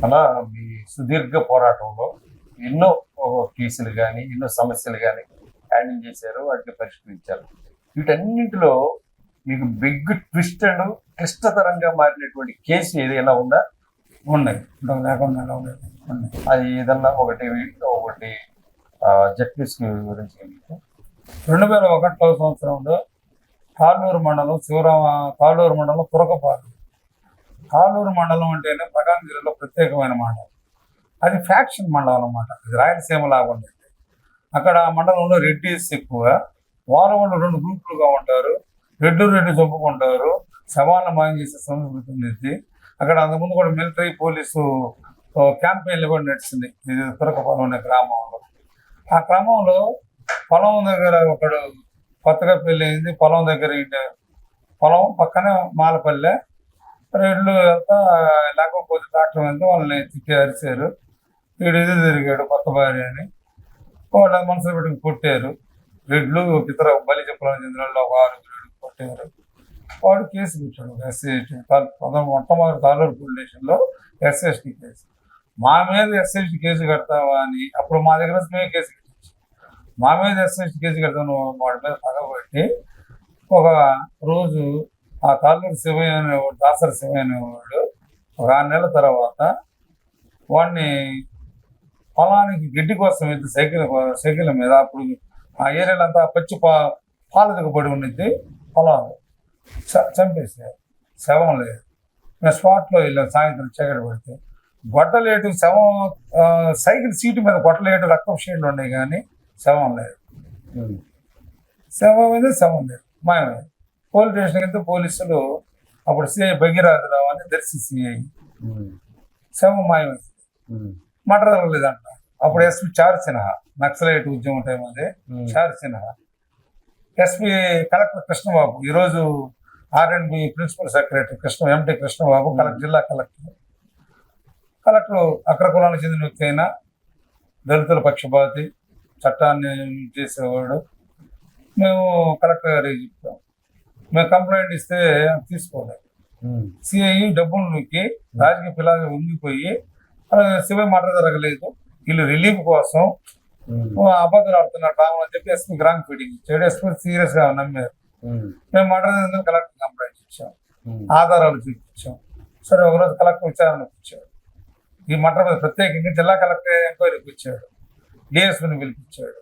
అలా మీ సుదీర్ఘ పోరాటంలో ఎన్నో కేసులు కానీ ఎన్నో సమస్యలు కానీ హ్యాండిల్ చేశారు, వాటిని పరిష్కరించారు. వీటన్నింటిలో మీకు బిగ్ ట్విస్ట్ అండ్ క్లిష్టతరంగా మారినటువంటి కేసు ఏదైనా ఉందా? ఉన్నాయి, లేకుండా ఉన్నాయి. అది ఏదన్నా ఒకటి జడ్పీస్ గురించి 2001 సంవత్సరంలో తాళ్ళూరు మండలం తురకపాడు. తాళ్ళూరు మండలం అంటేనే ప్రకాశం జిల్లాలో ప్రత్యేకమైన మండలం. అది ఫ్యాక్షన్ మండలం అన్నమాట. అది రాయలసీమ లాగా ఉండేది. అక్కడ ఆ మండలంలో రెడ్డిస్ ఎక్కువ. వాళ్ళు 2 గ్రూపులుగా ఉంటారు. రెడ్డి చంపుకుంటారు. శవాలను మాయం చేసే సంస్కృతి ఉండేది. అక్కడ అంతకుముందు కూడా మిలిటరీ పోలీసు క్యాంపెయిన్లు కూడా నడిచింది ఇది తురకపాలెం అనే గ్రామంలో. ఆ క్రమంలో పొలం దగ్గర ఒకడు కొత్తగా పెళ్ళి అయింది. పొలం పక్కనే మాలపల్లె. రెడ్లు వెళ్తా లేకపోతే డాక్టర్ వెళ్తే వాళ్ళని తిట్టి అరిచారు. వీడు ఇది తిరిగాడు కొత్త భార్య అని. వాళ్ళు మనసులో పెట్టుకుని కొట్టారు. రెడ్లు ఇతర బలి చెప్పాలని చెందిన వాళ్ళు ఒక 6 కొట్టారు. వాడు కేసు పెట్టాడు. మొట్టమొదటి తాళ్ళూరు పోలీస్ స్టేషన్లో ఎస్ఎస్టీ కేసు. మా మీద ఎస్ఎస్టీ కేసు కడతావా అని అప్పుడు మా దగ్గర మేము కేసు కట్టించాం. మా మీద ఎస్ఎస్టీ కేసు కడతాను వాడి మీద పగబట్టి ఒక రోజు ఆ తాళ్ళూరు శివయ్య అనేవాడు, దాసరి శివయ్య అనేవాడు ఒక 6 నెలల తర్వాత వాడిని పొలానికి గడ్డి కోసం వెళ్తే సైకిల్ మీద అప్పుడు ఆ ఏరియాలో అంతా పచ్చి పాలు దిగబడి ఉన్నది. పొలాలు చంపేసారు. శవం లేదు. మేము స్పాట్లో వెళ్ళాం. సాయంత్రం చీకటి పడితే గొడ్డలేటు శవం సైకిల్ సీటు మీద గొడ్డలేటు రక్తం షేడ్లు ఉన్నాయి కానీ శవం లేదు. శవం లేదు మాయమే. పోలీస్ స్టేషన్ అయితే పోలీసులు అప్పుడు సిఐ భగీరథరావు అని దర్శి సిఐ శవం మాయమైంది. మటర్ తగలేదంట. అప్పుడు ఎస్పీ చారు సిన్హా, నక్సలైట్ ఉద్యమం టైం అదే చారు సిన్హా, ఎస్పీ కలెక్టర్ కృష్ణబాబు, ఈరోజు R&B principal secretary empty Krishnababu జిల్లా కలెక్టర్ అగ్ర కులానికి చెందిన వ్యక్తి అయినా దళితుల పక్షపాతి, చట్టాన్ని చేసేవాడు. మేము కలెక్టర్ గారికి చెప్పాం. మేము కంప్లైంట్ ఇస్తే తీసుకోలేదు. సిఐ డబ్బులు నొక్కి రాజకీయ పిల్లలు ఉంగిపోయి శివ మాట జరగలేదు, వీళ్ళు రిలీఫ్ కోసం అబద్ధాలు ఆడుతున్నారు రామని అని చెప్పి ఎస్పీకి రాంగ్ ఫీడింగ్ ఇచ్చాడు. ఎస్పీ సీరియస్ గా నమ్మారు. మేము మాట కలెక్టర్ కంప్లైంట్ ఇచ్చాం, ఆధారాలు చూపించాం. సరే ఒకరోజు కలెక్టర్ విచారణకు వచ్చాడు. ఈ మటర్ మీద ప్రత్యేకంగా జిల్లా కలెక్టర్ ఎంక్వైరీకి వచ్చాడు. డిఎస్పీని పిలిపించాడు.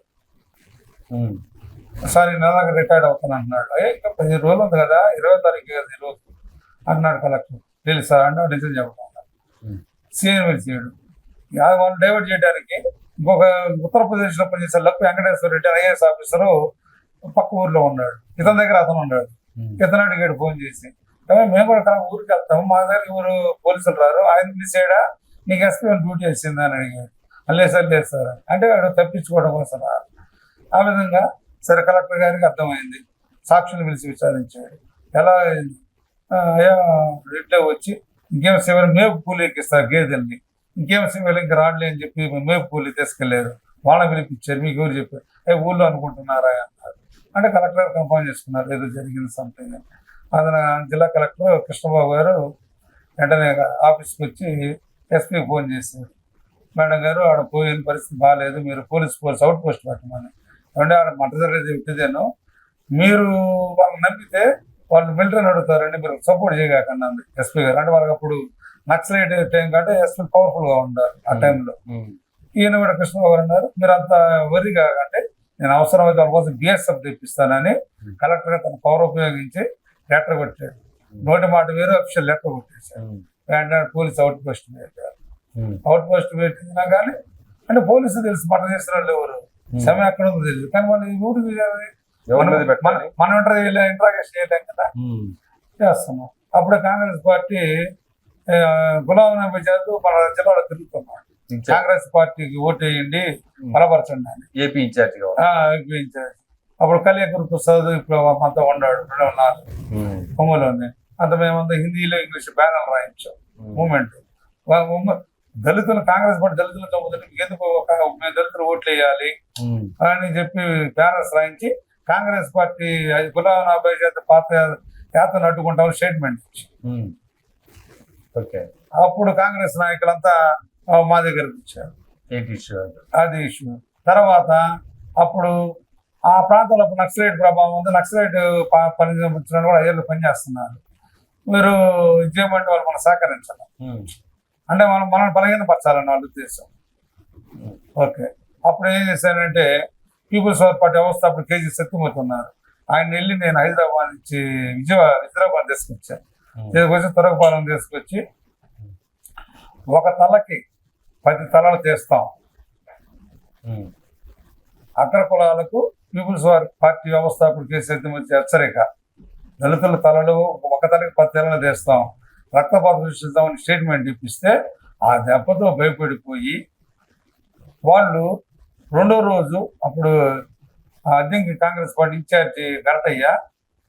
సార్ ఈ నెలగా రిటైర్డ్ అవుతాను అంటున్నాడు. ఇంకా 15 రోజులు ఉంది కదా, 20వ తారీఖు కదా ఈరోజు అన్నాడు కలెక్టర్. తెలుసా అంటే నిజం చెబుతాను. సీఎం పిలిచాడు. వాళ్ళు డైవర్ట్ చేయడానికి ఇంకొక ఉత్తరప్రదేశ్లో పనిచేసే luck Venkateswara Reddy IAS officer పక్క ఊర్లో ఉన్నాడు. ఇతని దగ్గర అతను ఉన్నాడు. ఇతను అడిగాడు ఫోన్ చేసి, మేము కూడా ఊరికి వెళ్తాము, మా దగ్గర ఎవరు పోలీసులు రారు, ఆయన పిలిచాడా నీకు ఎస్పీ డ్యూటీ వచ్చిందా అని అడిగాడు. లేదు సార్ అంటే వాడు తప్పించుకోవడం కోసం. ఆ విధంగా సరే కలెక్టర్ గారికి అర్థమైంది. సాక్షులు పిలిచి విచారించాడు. ఎలా అయింది? రెడ్లో వచ్చి ఇంకేం శివని మేపు కూలి ఎక్కిస్తారు గేదెల్ని, ఇంకేం శివలు ఇంకా రాడలే అని చెప్పి మేపు కూలి తీసుకెళ్లారు. వాళ్ళని పిలిపించారు. మీకు ఎవరు చెప్పారు? ఊళ్ళో అనుకుంటున్నారా అన్నారు. అంటే కలెక్టర్ కన్ఫర్మ్ చేసుకున్నారు ఏదో జరిగింది సంథింగ్. అతను జిల్లా కలెక్టర్ కృష్ణబాబు గారు వెంటనే ఆఫీస్కి వచ్చి ఎస్పీకి ఫోన్ చేశారు. మేడం గారు ఆడ పోయిన పరిస్థితి బాగాలేదు, మీరు పోలీస్ అవుట్ పోస్ట్ పెట్టమని. అంటే ఆడ మంట జరిగేది ఇదేను, మీరు వాళ్ళని నమ్మితే వాళ్ళు మిలిటరీని అడుగుతారండి, మీరు సపోర్ట్ చేయకండి అంది ఎస్పీ గారు. అంటే వాళ్ళకి అప్పుడు నక్సలైట్ టైం కంటే ఎస్పీ పవర్ఫుల్ గా ఉండాలి ఆ టైంలో. ఈయన కూడా కృష్ణబాబు గారు అన్నారు, మీరు అంత వరి కాకంటే నేను అవసరమైతే వాళ్ళ కోసం బిఎస్ఎఫ్ తెప్పిస్తానని కలెక్టర్ గా తన పవర్ ఉపయోగించి లెటర్ కొట్టాడు. నోటి మాట వేరు అఫీషియల్ లెటర్ కొట్టేశాడు. వెంటనే పోలీస్ అవుట్ పోస్ట్ పెట్టారు. అవుట్ పోస్ట్ పెట్టినా కానీ అంటే పోలీసులు తెలుసు మట చేసిన వాళ్ళు ఎవరు, సమయం ఎక్కడ ఉందో తెలియదు. కానీ వాళ్ళు ఈ ఊరికి మనం ఇంట్రాగేషన్ చేయలేం కదా, చేస్తున్నాం. అప్పుడే కాంగ్రెస్ పార్టీ గులాం నబీ ఆజాద్ మన జిల్లాలో తిరుగుతున్నాడు. కాంగ్రెస్ పార్టీకి ఓటు వేయండి బలపరచండి అని ఏపీ ఇన్ఛార్జ్. అప్పుడు కలియకూరు ప్రసాద్ ఇప్పుడు మనతో ఉన్నాడు 2004 కొమ్మలోనే. అంత మేమంతా హిందీలో ఇంగ్లీష్ బ్యానర్ రాయించాం. మూమెంట్ దళితులు కాంగ్రెస్ పార్టీ దళితులు చంపుతుంటే ఎందుకు మేము దళితులు ఓట్లు వేయాలి అని చెప్పి బ్యానర్స్ రాయించి కాంగ్రెస్ పార్టీ గులాం నబీ ఆజాద్ పాత యాత్రను అడ్డుకుంటామని స్టేట్మెంట్ ఇచ్చి ఓకే. అప్పుడు కాంగ్రెస్ నాయకులంతా మా దగ్గరకు వచ్చారు. ఏంటి ఇష్యూ అది? అది ఇష్యూ. తర్వాత అప్పుడు ఆ ప్రాంతంలో నక్సలైట్ ప్రభావం ఉంది. నక్సలైట్ పని కూడా 5 ఏళ్ళు పనిచేస్తున్నారు. మీరు ఇది చేయమంటే వాళ్ళు మనం సహకరించాలి. అంటే మనం బలహీనపరచాలని వాళ్ళ ఉద్దేశం. ఓకే. అప్పుడు ఏం చేశానంటే పీపుల్స్ పవర్ పార్టీ వ్యవస్థాపకుడు కేజీ సత్యమూర్తి ఉన్నారు. ఆయన వెళ్ళి నేను హైదరాబాద్ నుంచి విజయవాడ తీసుకొచ్చాను. తీసుకొచ్చి తురగపాలెం తీసుకొచ్చి ఒక తలకి 10 తలలు తీస్తాం. అగ్ర కులాలకు పీపుల్స్ పార్టీ వ్యవస్థాపకుడు కేసీ సత్యమూర్తి హెచ్చరిక. దళితుల తలలు ఒక తలకి 10 తలలు తీస్తాం, రక్తపాతం సృష్టిస్తామని స్టేట్మెంట్ ఇప్పిస్తే ఆ దెబ్బతో భయపడిపోయి వాళ్ళు రెండో రోజు అప్పుడు అద్దెంకి కాంగ్రెస్ పార్టీ ఇన్ఛార్జి గరటయ్య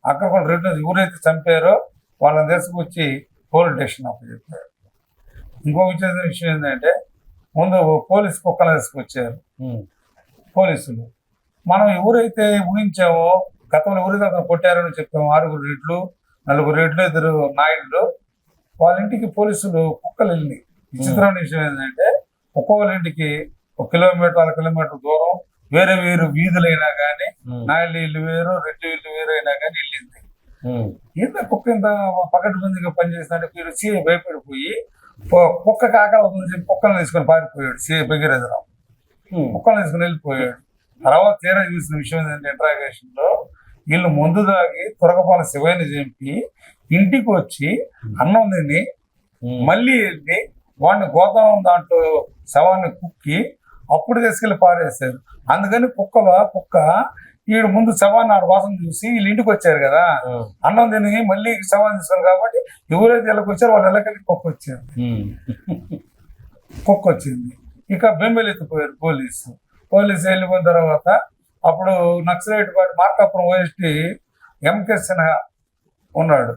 అక్కడ రెండు ఎవరైతే చంపారో వాళ్ళని తీసుకొచ్చి పోలీస్ స్టేషన్ అప్పచెప్పారు. ఇంకో విషయం ఏంటంటే ముందు పోలీసు కుక్కలు తీసుకొచ్చారు పోలీసులు. మనం ఎవరైతే ఊహించామో గతంలో ఎవరైతే అతను కొట్టారని చెప్పాము 6 రెడ్లు 4 రెడ్లు 2 నాయుడులు వాళ్ళ ఇంటికి పోలీసులు కుక్కలు వెళ్ళి. విచిత్రమైన విషయం ఏంటంటే ఒక్కొక్కరి ఇంటికి 1 కిలోమీటర్ 1 కిలోమీటర్ దూరం వేరే వేరు వీధులైనా కానీ నాయుడు ఇల్లు వేరు రెడ్డి ఇల్లు వేరు అయినా కానీ వెళ్ళింది. ఇంత కుక్క ఇంత పకడ్బందీగా పనిచేస్తుందంటే మీరు సీఐ భయపడిపోయి కుక్క ఆకలి అవుతుంది చెప్పి కుక్కలను తీసుకొని పారిపోయాడు. సీఐ భగీరథరావు కుక్కలను తీసుకుని వెళ్ళిపోయాడు. తర్వాత తీరా చూసిన విషయం ఏంటంటే ఇంట్రాగేషన్ లో వీళ్ళు ముందు దాగి తురగపాల శివయ్యని చంపి ఇంటికి వచ్చి అన్నం తిని మళ్ళీ వెళ్ళి వాడిని గోదాం దాంట్లో శవాన్ని కుక్కి అప్పుడు తీసుకెళ్లి పారేశారు. అందుకని కుక్క వీడు ముందు శవాన్ని ఆడ వాసన చూసి వీళ్ళు ఇంటికి వచ్చారు కదా, అన్నం తిని మళ్ళీ శవాన్ని తీసుకున్నారు కాబట్టి ఎవరైతే ఇళ్ళకి వచ్చారో వాళ్ళు ఇళ్ళకెళ్ళి కుక్క వచ్చింది. ఇక బెంబెలెత్తిపోయారు పోలీసు వెళ్ళిపోయిన తర్వాత అప్పుడు Naxalite party Markapuram OST MK Sinha ఉన్నాడు.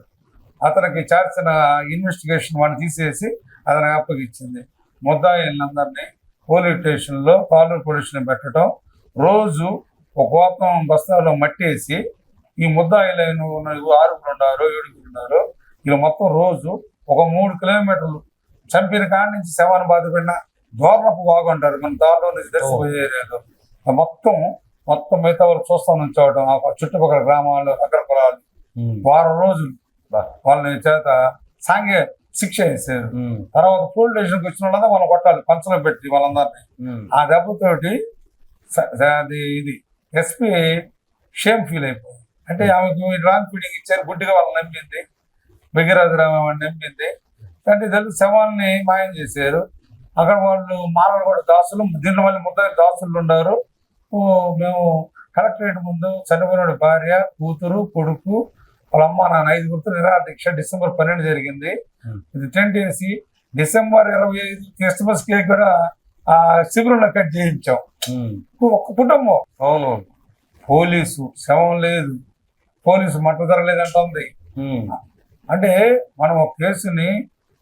అతనికి చార్చిన ఇన్వెస్టిగేషన్ వాడిని తీసేసి అతనికి అప్పగించింది. ముద్దాయిలందరినీ పోలీస్ స్టేషన్లో పాలూరు పోలీస్ స్టేషన్ పెట్టడం, రోజు ఒక గోతం బస్తాలో మట్టేసి ఈ ముద్దాయిలైన 6 ఉన్నారు 7 ఉన్నారు ఇక మొత్తం రోజు ఒక 3 కిలోమీటర్లు చంపిన కాడి నుంచి శవాన్ని బాధపడిన దోర్నపు బాగుంటారు మన దారిలో నుంచి దర్శపోయే ఏరియాలో మొత్తం మిగతా వాళ్ళు చూస్తా నుంచోవడం ఆ చుట్టుపక్కల గ్రామాలు అగ్ర కులాలు వారం రోజులు వాళ్ళని చేత సాంఘిక శిక్ష వేసారు. తర్వాత పోలీస్ స్టేషన్కి వచ్చిన వాళ్ళంతా వాళ్ళని కొట్టాలి పంచలో పెట్టి వాళ్ళందరినీ. ఆ దెబ్బతోటి ఇది ఎస్పీ షేమ్ ఫీల్ అయిపోయింది. అంటే ఆమెకు రాంగ్ ఫీడింగ్ ఇచ్చారు, గుడ్డిగా వాళ్ళని నమ్మింది, భగీరథరావు నమ్మింది. అంటే తెలుగు శవాల్ని మాయం చేశారు. అక్కడ వాళ్ళు మానవులు కూడా దాసులు, దీంట్లో మళ్ళీ ముద్దాయి దాసులు ఉన్నారు. మేము కలెక్టరేట్ ముందు చనిపోయిన భార్య, కూతురు, కొడుకు, వాళ్ళ అమ్మ నాన్న 5 నిరాహార దీక్ష డిసెంబర్ 12 జరిగింది. ఇది టెంట్ వేసి డిసెంబర్ 25 క్రిస్మస్ కేక్ కూడా ఆ శిబిరంలో కట్ చేయించాం. ఒక్క కుటుంబం. అవును. పోలీసు శవం లేదు, పోలీసు మట్ట ధరలేదంటుంది. అంటే మనం ఒక కేసుని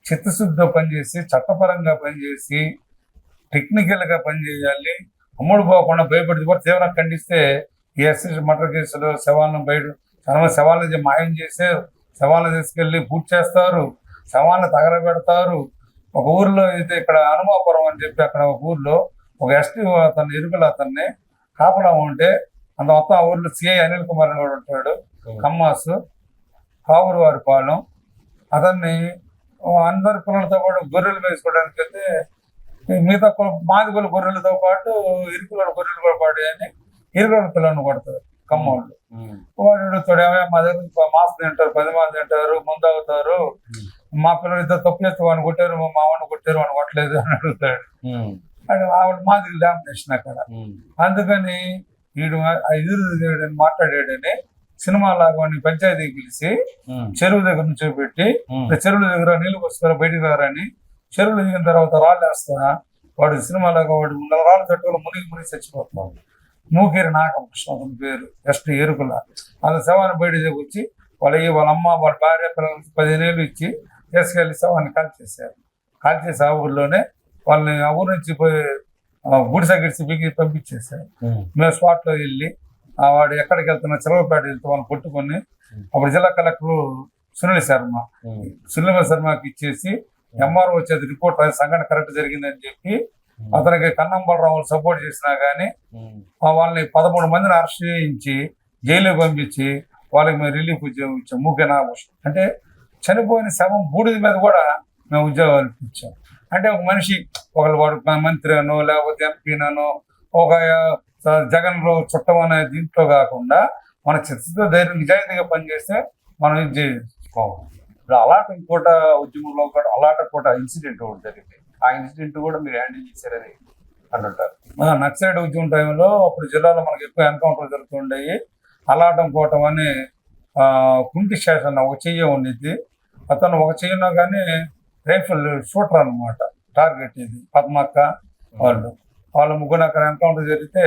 చిత్తశుద్ధితో పనిచేసి చట్టపరంగా పనిచేసి టెక్నికల్ గా పనిచేయాలి. అమ్ముడు పోకుండా భయపడి కూడా తీవ్రంగా ఖండిస్తే ఈ ఎస్సీ మర్డర్ కేసులో శవాలను చాలా శవాలను మాయం చేశారు, శవాలను తీసుకెళ్లి పూర్తి చేస్తారు, శవాలను తగలబెడతారు. ఒక ఊర్లో అయితే ఇక్కడ హనుమాపురం అని చెప్పి అక్కడ ఒక ఊర్లో ఒక ఎస్టీ అతను ఇరుకులు అతన్ని కాపలా ఉంటే అంత మొత్తం ఆ ఊర్లో సిఐ అనిల్ కుమార్ అని కూడా ఉంటాడు, కమ్మాసు కావురు వారి పాలెం. అతన్ని అందరి పిల్లలతో పాటు గొర్రెలు వేసుకోవడానికి వెళ్తే మిగతా మాదిగల గొర్రెలతో పాటు ఇరుకుల గొర్రెలు కూడా పాడు అని ఇరుకుల పిల్లలను కొడతారు కమ్మోళ్ళు. వాడు అడుగుతాడు, మా దగ్గర మాస్ తింటారు, 10 మంది తింటారు, ముందు అవుతారు, మా పిల్లలు ఇద్దరు తప్పు చేస్తే వాడిని కొట్టారు, మా మామని కొట్టారు, వాడిని కొట్టలేదు అని అడుగుతాడు. అని ఆవిడ మాదిగ డామినేషన్ అక్కడ. అందుకని వీడు ఎదురు మాట్లాడాడని సినిమా లాగా వాడిని పంచాయతీకి పిలిచి చెరువు దగ్గర నుంచి పెట్టి చెరువుల దగ్గర నీళ్లు వస్తారా బయటికి రారని చెరువులు దిగిన తర్వాత రాళ్ళు వేస్తా వాడు సినిమా లాగా వాడు రాళ్ళు తట్టుకుని మునిగి చచ్చిపోతున్నాడు. మూకేరి నాగకృష్ణ అతని పేరు, ఎస్టీ ఎరుకుల. అతని శవాన్ని బయట వచ్చి వాళ్ళ అమ్మ వాళ్ళ భార్య పిల్లలకి 15 ఏళ్ళు ఇచ్చి తీసుకెళ్లి శవాన్ని కాల్చేసారు. కాల్చేసి ఆ ఊర్లోనే వాళ్ళని ఆ ఊరు నుంచి గుడిసె గిడిసి బిగి పంపించేశారు. మేము స్పాట్ లో వెళ్ళి వాడు ఎక్కడికి వెళ్తున్నా చిలవపేట వెళ్తే వాళ్ళని కొట్టుకొని అప్పుడు జిల్లా కలెక్టర్ సునీల్ శర్మకి ఇచ్చేసి ఎంఆర్ఓ వచ్చేది రిపోర్ట్ సంఘటన కరెక్ట్ జరిగిందని చెప్పి అతనికి కన్నంబలరావు సపోర్ట్ చేసినా కానీ వాళ్ళని 13 మందిని అరెస్ట్ చేయించి జైలు పంపించి వాళ్ళకి మేము రిలీఫ్ ఉద్యోగం ఇచ్చాం. ముఖ్య నాగభూషణం అంటే చనిపోయిన శవం బూడిద మీద కూడా మేము ఉద్యోగాలు ఇచ్చాం. అంటే ఒక మనిషి ఒకళ్ళు వాడు మంత్రి అనో లేకపోతే ఎంపీనో ఒక జగన్లో చుట్టం అనే దీంట్లో కాకుండా మన చిత్తతో ధైర్యం నిజాయితీగా పనిచేస్తే మనం ఇది చేయొచ్చు. ఇప్పుడు అలాటంకోట ఉద్యమంలో కూడా అలాటంకోట ఇన్సిడెంట్ ఒకటి జరిగింది. ఆ ఇన్సిడెంట్ కూడా మీరు హ్యాండిల్ చేశారని అంటుంటారు. నక్సలైట్ ఉద్యమం టైంలో అప్పుడు జిల్లాలో మనకి ఎక్కువ ఎన్కౌంటర్లు జరుగుతుండేవి. అలాటం కోటం అని కుంటి శేషన్న ఒక చెయ్యి ఉండిద్ది. అతను ఒక చెయ్యినా కానీ రైఫిల్ షూటర్ అనమాట. టార్గెట్ ఇది పద్మక్క వాళ్ళు ముగ్గురు అక్కడ ఎన్కౌంటర్ జరిగితే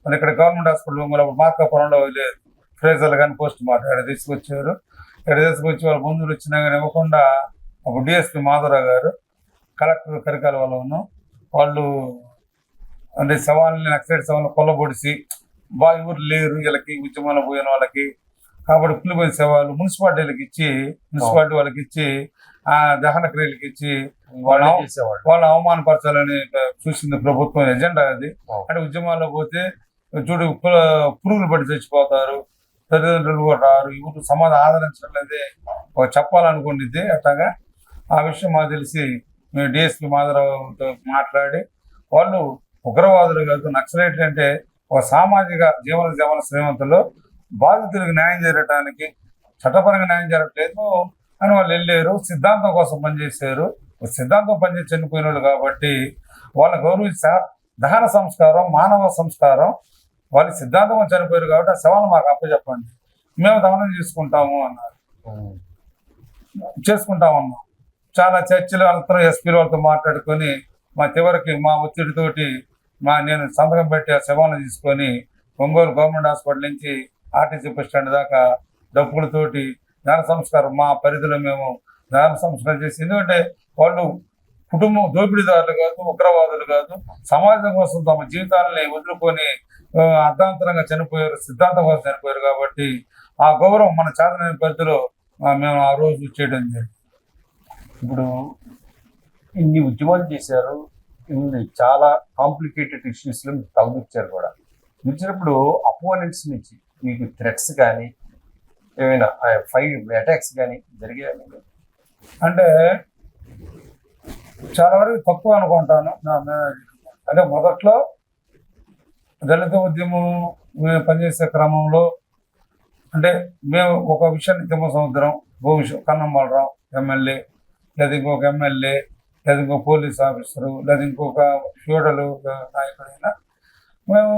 మన ఇక్కడ గవర్నమెంట్ హాస్పిటల్ మార్కాపురంలో లేదు ఫ్రేజర్లు కానీ పోస్ట్ మార్టం ఇక్కడ తీసుకొచ్చారు. ఇక్కడ తీసుకొచ్చి వాళ్ళ బంధువులు వచ్చినా కానీ ఇవ్వకుండా అప్పుడు డిఎస్పీ మాధవరావు గారు కలెక్టర్ కరికాల వాళ్ళు అంటే శవాలని నక్సలైట్ శవాలను కొల్లబొడిసి ఎవరు లేరు వీళ్ళకి ఉద్యమంలో పోయిన వాళ్ళకి కాబట్టి కుళ్ళిపోయిన శవాలు మున్సిపాలిటీ వాళ్ళకి ఇచ్చి ఆ దహన క్రియలకి ఇచ్చి వాళ్ళు అవమానపరచాలని చూసింది ప్రభుత్వం ఎజెండా అది. అంటే ఉద్యమాల్లో పోతే చూడు పురుగులు పడి చచ్చిపోతారు, తల్లిదండ్రులు కూడా రారు, ఇవి సమాజం ఆదరించడం లేదే చెప్పాలనుకుంటుంది. అట్లాగా ఆ విషయం మాకు తెలిసి మేము డిఎస్పీ మాధవరావుతో మాట్లాడి వాళ్ళు ఉగ్రవాదులు కాదు నక్సలైట్లు అంటే ఒక సామాజిక జీవన శ్రీమంతులు బాధితులకు న్యాయం జరగటానికి చట్టపరంగా న్యాయం జరగట్లేదు అని వాళ్ళు వెళ్ళారు. సిద్ధాంతం కోసం పనిచేశారు. సిద్ధాంతం పనిచేసి చనిపోయిన వాళ్ళు కాబట్టి వాళ్ళని గౌరవించా దహన సంస్కారం మానవ సంస్కారం వాళ్ళు సిద్ధాంతం చనిపోయారు కాబట్టి ఆ శవాలను మాకు అప్పచెప్పండి మేము దహనం చేసుకుంటామన్నాం. చాలా చర్చలు అందరం ఎస్పీల వాళ్ళతో మాట్లాడుకొని మా చివరికి మా ఒత్తిడితోటి నేను సంతకం పెట్టి ఆ శవాలను తీసుకొని ఒంగోలు గవర్నమెంట్ హాస్పిటల్ నుంచి ఆర్టీసీ బస్ స్టాండ్ దాకా డప్పులతోటి దహన సంస్కారం మా పరిధిలో మేము దహన సంస్కారం చేసి, ఎందుకంటే వాళ్ళు కుటుంబం దోపిడీదారులు కాదు, ఉగ్రవాదులు కాదు, సమాజం కోసం తమ జీవితాలని వదులుకొని అర్ధాంతరంగా చనిపోయారు, సిద్ధాంతం కోసం చనిపోయారు. కాబట్టి ఆ గౌరవం మన చేతనైన పరిధిలో మేము ఆ రోజు చేయడం జరిగింది. ఇప్పుడు ఇన్ని ఉద్యమాలు చేశారు, ఇన్ని చాలా కాంప్లికేటెడ్ ఇష్యూస్లో మీరు తలదూర్చారు కూడా. ఇచ్చినప్పుడు అపోనెంట్స్ నుంచి మీకు థ్రెట్స్ కానీ ఏమైనా అటాక్స్ కానీ జరిగాయి? అంటే చాలా వరకు తక్కువ అనుకుంటాను. అంటే మొదట్లో దళిత ఉద్యమం మేము పనిచేసే క్రమంలో అంటే మేము ఒక విషయాన్ని తిమ్మ సముద్రం కన్నంబలరావు ఎమ్మెల్యే లేదా ఇంకొక ఎమ్మెల్యే లేదా ఇంకొక పోలీస్ ఆఫీసరు లేదా ఇంకొక ఫ్యూడలు నాయకుడైనా మేము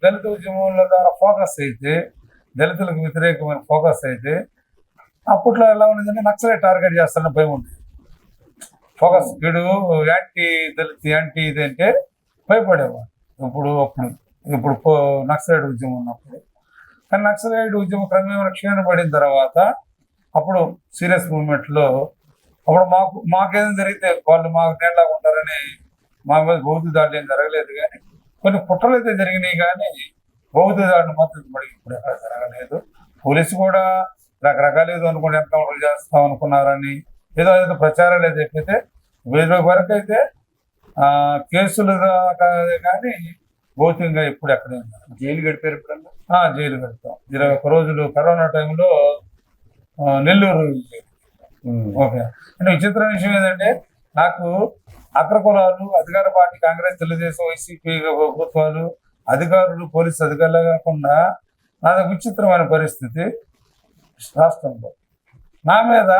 దళిత ఉద్యమంలో ద్వారా ఫోకస్ అయితే దళితులకు వ్యతిరేకమైన ఫోకస్ అయితే అప్పట్లో ఎలా ఉండేదంటే నక్సలైట్ టార్గెట్ చేస్తారని భయం ఉండేది. ఫోకస్ వీడు యాంటీ దళిత యాంటీ ఇది అంటే భయపడేవాడు. ఇప్పుడు నక్సలైట్ ఉద్యమం ఉన్నప్పుడు. కానీ నక్సలైట్ ఉద్యమం క్రమేణా క్షీణపడిన తర్వాత అప్పుడు సీరియస్ మూవ్మెంట్లో అప్పుడు మాకేదో జరిగితే వాళ్ళు మాకు నేలాగా ఉంటారని మా మీద బౌద్ధ దాడులు ఏం జరగలేదు. కానీ కొన్ని కుట్రలు అయితే జరిగినాయి కానీ బౌద్ధ దాడులు మాత్రం ఇప్పుడు ఎక్కడ జరగలేదు. పోలీసు కూడా రకరకాలు ఏదో అనుకుంటే ఎన్కౌంటర్లు చేస్తాం అనుకున్నారని ఏదో ప్రచారాలు చెప్పితే 1000 వరకు అయితే కేసులు కానీ భౌతికంగా ఎప్పుడు ఎక్కడే జైలు గడిపారు. ఎప్పుడన్నా జైలు గడిపాం 21 రోజులు కరోనా టైంలో నెల్లూరు. ఓకే. అంటే విచిత్ర విషయం ఏంటంటే నాకు అగ్రకులాలు అధికార పార్టీ కాంగ్రెస్ తెలుగుదేశం వైసీపీ ప్రభుత్వాలు అధికారులు పోలీసు అధికారులు కాకుండా నాది విచిత్రమైన పరిస్థితి రాష్ట్రంలో. నా మీద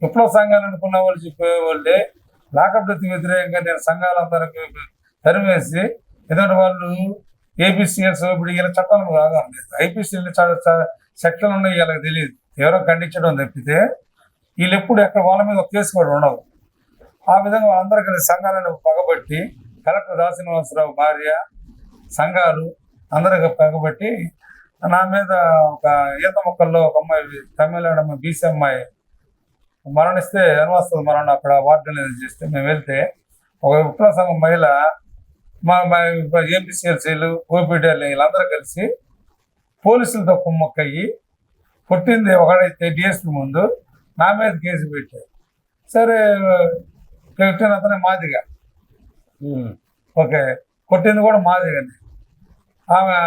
విప్లవ సంఘాలు అనుకున్న వాళ్ళు చెప్పేవాళ్ళే లాకప్ డెత్ వ్యతిరేకంగా నేను సంఘాలందరికీ తరిమేసి ఎందుకంటే వాళ్ళు ఏపీసీఎస్ ఇప్పుడు ఇలా చట్టాలను రాగా ఐపీసీఎల్ సెక్షన్లు ఉన్నాయి వీళ్ళకి తెలియదు. ఎవరో ఖండించడం తప్పితే వీళ్ళు ఎప్పుడు ఎక్కడ వాళ్ళ మీద ఒక కేసు కూడా ఉండవు. ఆ విధంగా వాళ్ళందరూ కలిసి సంఘాలను పగబట్టి కలెక్టర్ దాసినివాసరావు భార్య సంఘాలు అందరూ పగబట్టి నా మీద ఒక ఈత మొక్కల్లో ఒక అమ్మాయి తమిళనాడు అమ్మాయి బీసీ అమ్మాయి మరణిస్తే అనువాస్తవ మరణం అక్కడ వార్డు చేస్తే మేము వెళ్తే ఒక విప్లవ సంఘం మహిళ మా ఏపీసీఎల్సీలు ఓపీడీఎల్ వీళ్ళందరూ కలిసి పోలీసులతో కుమ్మక్కయ్యి కొట్టింది ఒకడైతే డిఎస్పీ ముందు నా మీద కేసు పెట్టారు. సరే కొట్టిన అతనే మాదిగా. ఉమ్. ఓకే, కొట్టింది కూడా మాదిగానే. ఆమె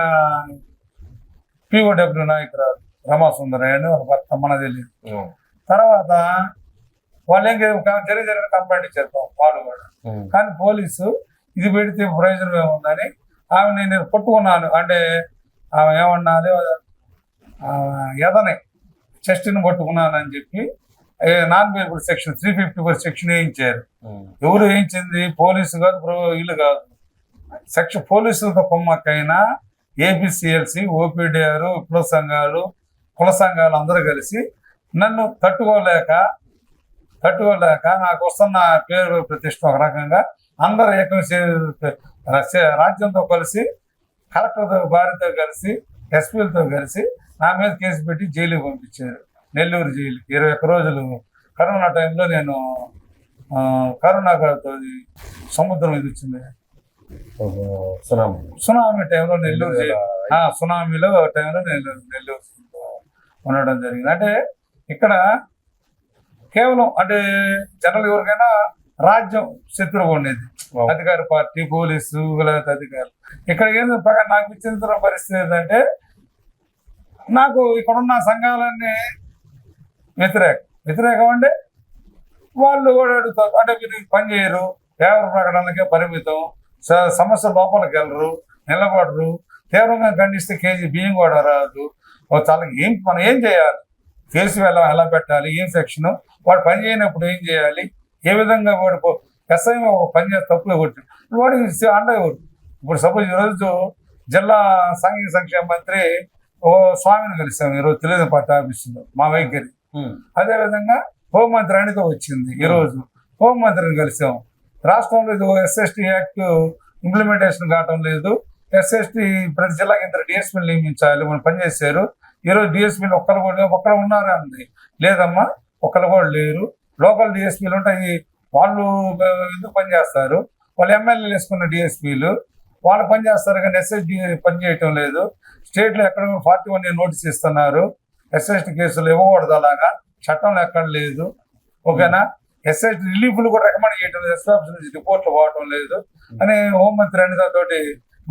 పిఓడబ్ల్యూ నాయకురాలు రమాసుందరి అని ఒక భర్త, మన తెలియదు. ఉమ్. తర్వాత వాళ్ళు ఏం జరిగిన కంప్లైంట్ ఇచ్చారు వాళ్ళు కూడా. ఉమ్. కానీ పోలీసు ఇది పెడితే ప్రయోజనం ఏముందని ఆమె నేను కొట్టుకున్నాను అంటే ఆమె ఏమన్నాలి, ఎదని చెస్ట్ని కొట్టుకున్నాను అని చెప్పి నాన్ బెయిలబుల్ సెక్షన్ 354 సెక్షన్ వేయించారు. ఉమ్. ఎవరు వేయించింది? పోలీసు కాదు, వీళ్ళు కాదు. సెక్షన్ పోలీసులతో కొమ్మక్కైనా ఏపీసీఎల్సీ, ఓపీడీఆర్, కుల సంఘాలు అందరూ కలిసి నన్ను తట్టుకోలేక నాకు వస్తున్న పేరు ప్రతిష్ట ఒక రకంగా అందరూ రాజ్యంతో కలిసి, కలెక్టర్తో భార్యతో కలిసి, ఎస్పీలతో కలిసి నా మీద కేసు పెట్టి జైలుకి పంపించారు. నెల్లూరు జైలుకి 21 రోజులు. కరోనా టైంలో నేను కరోనా సముద్రం ఇది వచ్చింది, సునామీ టైంలో నెల్లూరు జైలు, సునామీలో టైంలో నెల్లూరు ఉండడం జరిగింది. అంటే ఇక్కడ కేవలం అంటే జనరల్ ఎవరికైనా రాజ్యం శత్రువు ఉండేది, అధికార పార్టీ, పోలీసు, అధికారులు. ఇక్కడ ఏంటంటే నాకు విచిత్ర పరిస్థితి ఏంటంటే నాకు ఇక్కడున్న సంఘాలన్నీ వ్యతిరేకం అంటే వాళ్ళు కూడా అడుగుతారు అంటే మీరు పని చేయరు, పేపర్ ప్రకటనలకే పరిమితం, సమస్య లోపలికి వెళ్ళరు, నిలబడరు, తీవ్రంగా ఖండిస్తే కేజీ బియ్యం కూడా రాదు. చాలా మనం ఏం చేయాలి, కేసు ఎలా పెట్టాలి, ఏం సెక్షను, వాడు పని చేయనప్పుడు ఏం చేయాలి, ఏ విధంగా వాడు ఎస్ఐ ఒక పని చేస్తే తప్పులు కొట్టి వాడికి అండేవారు. ఇప్పుడు సపోజ్ ఈరోజు జిల్లా సాంఘిక సంక్షేమ మంత్రి ఓ స్వామిని కలిసాం ఈరోజు తెలుగుదేశం పార్టీ ఆఫీసులో మా వైఖరి. అదేవిధంగా హోంమంత్రి అనితో వచ్చింది, ఈరోజు హోంమంత్రిని కలిసాం. రాష్ట్రంలో ఇది ఎస్ఎస్టీ యాక్ట్ ఇంప్లిమెంటేషన్ కావటం లేదు, ఎస్ఎస్టీ ప్రతి జిల్లాకి 2 డిఎస్పీలు నియమించాలి, మనం పనిచేశారు. ఈరోజు డిఎస్పీలు ఒక్కరు ఉన్నారా అండి? లేదమ్మా, ఒక్కరు కూడా లేరు. లోకల్ డిఎస్పీలు ఉంటాయి, వాళ్ళు ఎందుకు పనిచేస్తారు? వాళ్ళు ఎమ్మెల్యేలు వేసుకున్న డిఎస్పీలు వాళ్ళు పనిచేస్తారు, కానీ ఎస్ఎస్టీ పనిచేయటం లేదు. స్టేట్లో ఎక్కడ 41 నోటీస్ ఇస్తున్నారు, ఎస్ఎస్టీ కేసులు ఇవ్వకూడదు, అలాగా చట్టంలో ఎక్కడ లేదు. ఓకేనా? ఎస్ఎస్టీ రిలీఫ్లు కూడా రికమెండ్ చేయడం లేదు, ఎస్పీ ఆఫీస్ నుంచి రిపోర్ట్లు పోవటం లేదు అని హోంమంత్రి అనితోటి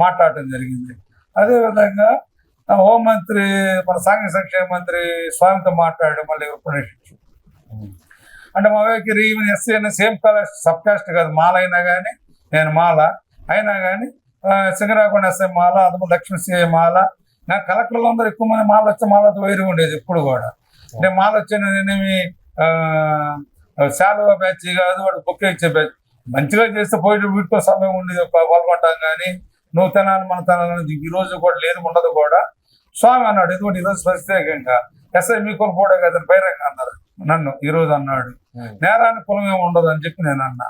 మాట్లాడటం జరిగింది. అదేవిధంగా హోంమంత్రి మన సాంఘిక సంక్షేమ మంత్రి స్వామితో మాట్లాడడం మళ్ళీ ప్రశ్నించు అంటే మా వైఖరి ఈవెన్ ఎస్సీ అయినా సేమ్ కాస్ట్ సబ్ కాస్ట్ కాదు, మాల అయినా కానీ నేను మాల అయినా కానీ సింగరాకొండ ఎస్ఐ మాల, అందుకు లక్ష్మీ సిఐ మాల. నాకు కలెక్టర్లు అందరూ ఎక్కువ మంది మాల వచ్చే మాలతో వైరు ఉండేది ఎప్పుడు కూడా. అంటే మాల వచ్చే నేనేమి శాలువా బ్యాచ్ కాదు, వాడు బుక్ ఇచ్చే బ్యాచ్. మంచిగా చేస్తే పోయి వీటితో సమయం ఉండేది పాల్గొంటాం, కానీ నువ్వు తినాలి మన తినాలని ఈ రోజు కూడా లేదు, ఉండదు కూడా. స్వామి అన్నాడు, ఎందుకంటే ఈరోజు ప్రత్యేకంగా ఎస్ఐ మీ కులం కూడా కదని బహిరంగ అన్నారు నన్ను ఈరోజు అన్నాడు. నేరానికి కులం ఏమి ఉండదు అని చెప్పి నేను అన్నా,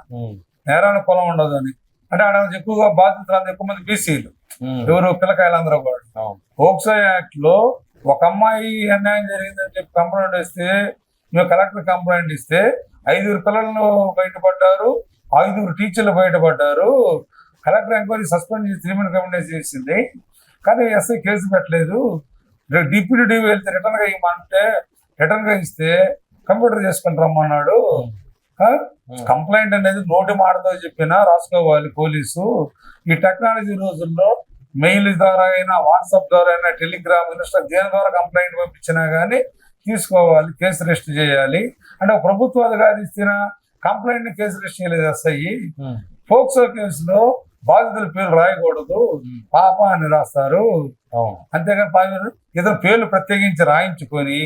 నేరానికి కులం ఉండదు అని. అంటే ఆడ ఎక్కువగా బాధితులు ఎక్కువ మంది బీసీలు, ఎవరు పిల్లకాయలందరూ కూడా. పోక్సో యాక్ట్ లో ఒక అమ్మాయి అన్యాయం జరిగిందని చెప్పి కంప్లైంట్ ఇస్తే, మేము కలెక్టర్ కంప్లైంట్ ఇస్తే 5 పిల్లలు బయటపడ్డారు, 5 టీచర్లు బయటపడ్డారు. కలెక్టర్ ఎంక్వైరీ సస్పెండ్ చేసి 3 మంత్ కమిటీ చేసింది, కానీ ఎస్ఐ కేసు పెట్టలేదు. డిప్యూటీ డివి వెళ్తే రిటర్న్గా ఇవ్వమంటే రిటర్న్గా ఇస్తే కంప్యూటర్ చేసుకుని రమ్మన్నాడు. కంప్లైంట్ అనేది నోటి మాటతో చెప్పినా రాసుకోవాలి పోలీసు. ఈ టెక్నాలజీ రోజుల్లో మెయిల్ ద్వారా అయినా, వాట్సాప్ ద్వారా అయినా, టెలిగ్రామ్, ఇన్స్టా దేని ద్వారా కంప్లైంట్ పంపించినా కానీ తీసుకోవాలి, కేసు రిజిస్టర్ చేయాలి. అంటే ప్రభుత్వ అధికారి ఇచ్చిన కంప్లైంట్ ని కేసు రిజిస్టర్ చేయలేదు ఎస్ఐ. పోక్సో కేసులో బాధితుల పేర్లు రాయకూడదు, పాప అని రాస్తారు. అంతేగాని ఇతర పేర్లు ప్రత్యేకించి రాయించుకొని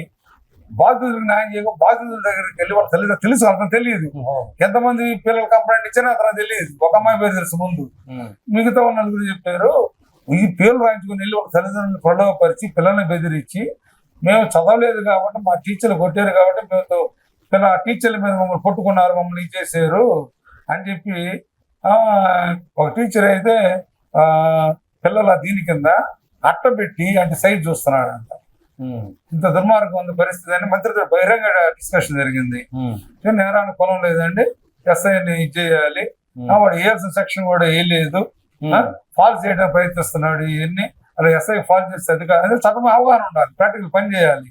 బాధితులకు న్యాయం చేయక బాధితుల దగ్గరికి వెళ్ళి వాళ్ళ తల్లిదండ్రులు తెలుసు, అతను తెలియదు ఎంతమంది పిల్లలు కంప్లైంట్ ఇచ్చినా అతను తెలియదు. ఒక అమ్మాయి పేరు తెలుసు ముందు, మిగతా వాళ్ళ నలుగురు చెప్పారు. ఈ పేర్లు రాయించుకుని వెళ్ళి వాళ్ళ తల్లిదండ్రులను ప్రలోభపరిచి పిల్లల్ని బెదిరించి, మేము చదవలేదు కాబట్టి మా టీచర్లు కొట్టారు కాబట్టి మేము టీచర్ల మీద మమ్మల్ని కొట్టుకున్నారు, మమ్మల్ని ఇచ్చేసారు అని చెప్పి ఒక టీచర్ అయితే పిల్లల దీని కింద అట్టబెట్టి అంటే సైజ్ చూస్తున్నాడు అంట. ఇంత దుర్మార్గం ఉంది పరిస్థితి అని మంత్రితో బహిరంగ డిస్కషన్ జరిగింది. నేరానికి పొలం లేదండి, ఎస్ఐని ఇచ్చేయాలి, వాడు వేయాల్సిన సెక్షన్ కూడా వేయలేదు, ఫాల్స్ చేయడానికి ప్రయత్నిస్తున్నాడు. ఇవన్నీ అలా ఎస్ఐ ఫాల్స్ చేస్తే అధికారులు చట్టం అవగాహన ఉండాలి, ప్రాక్టికల్ పని చేయాలి.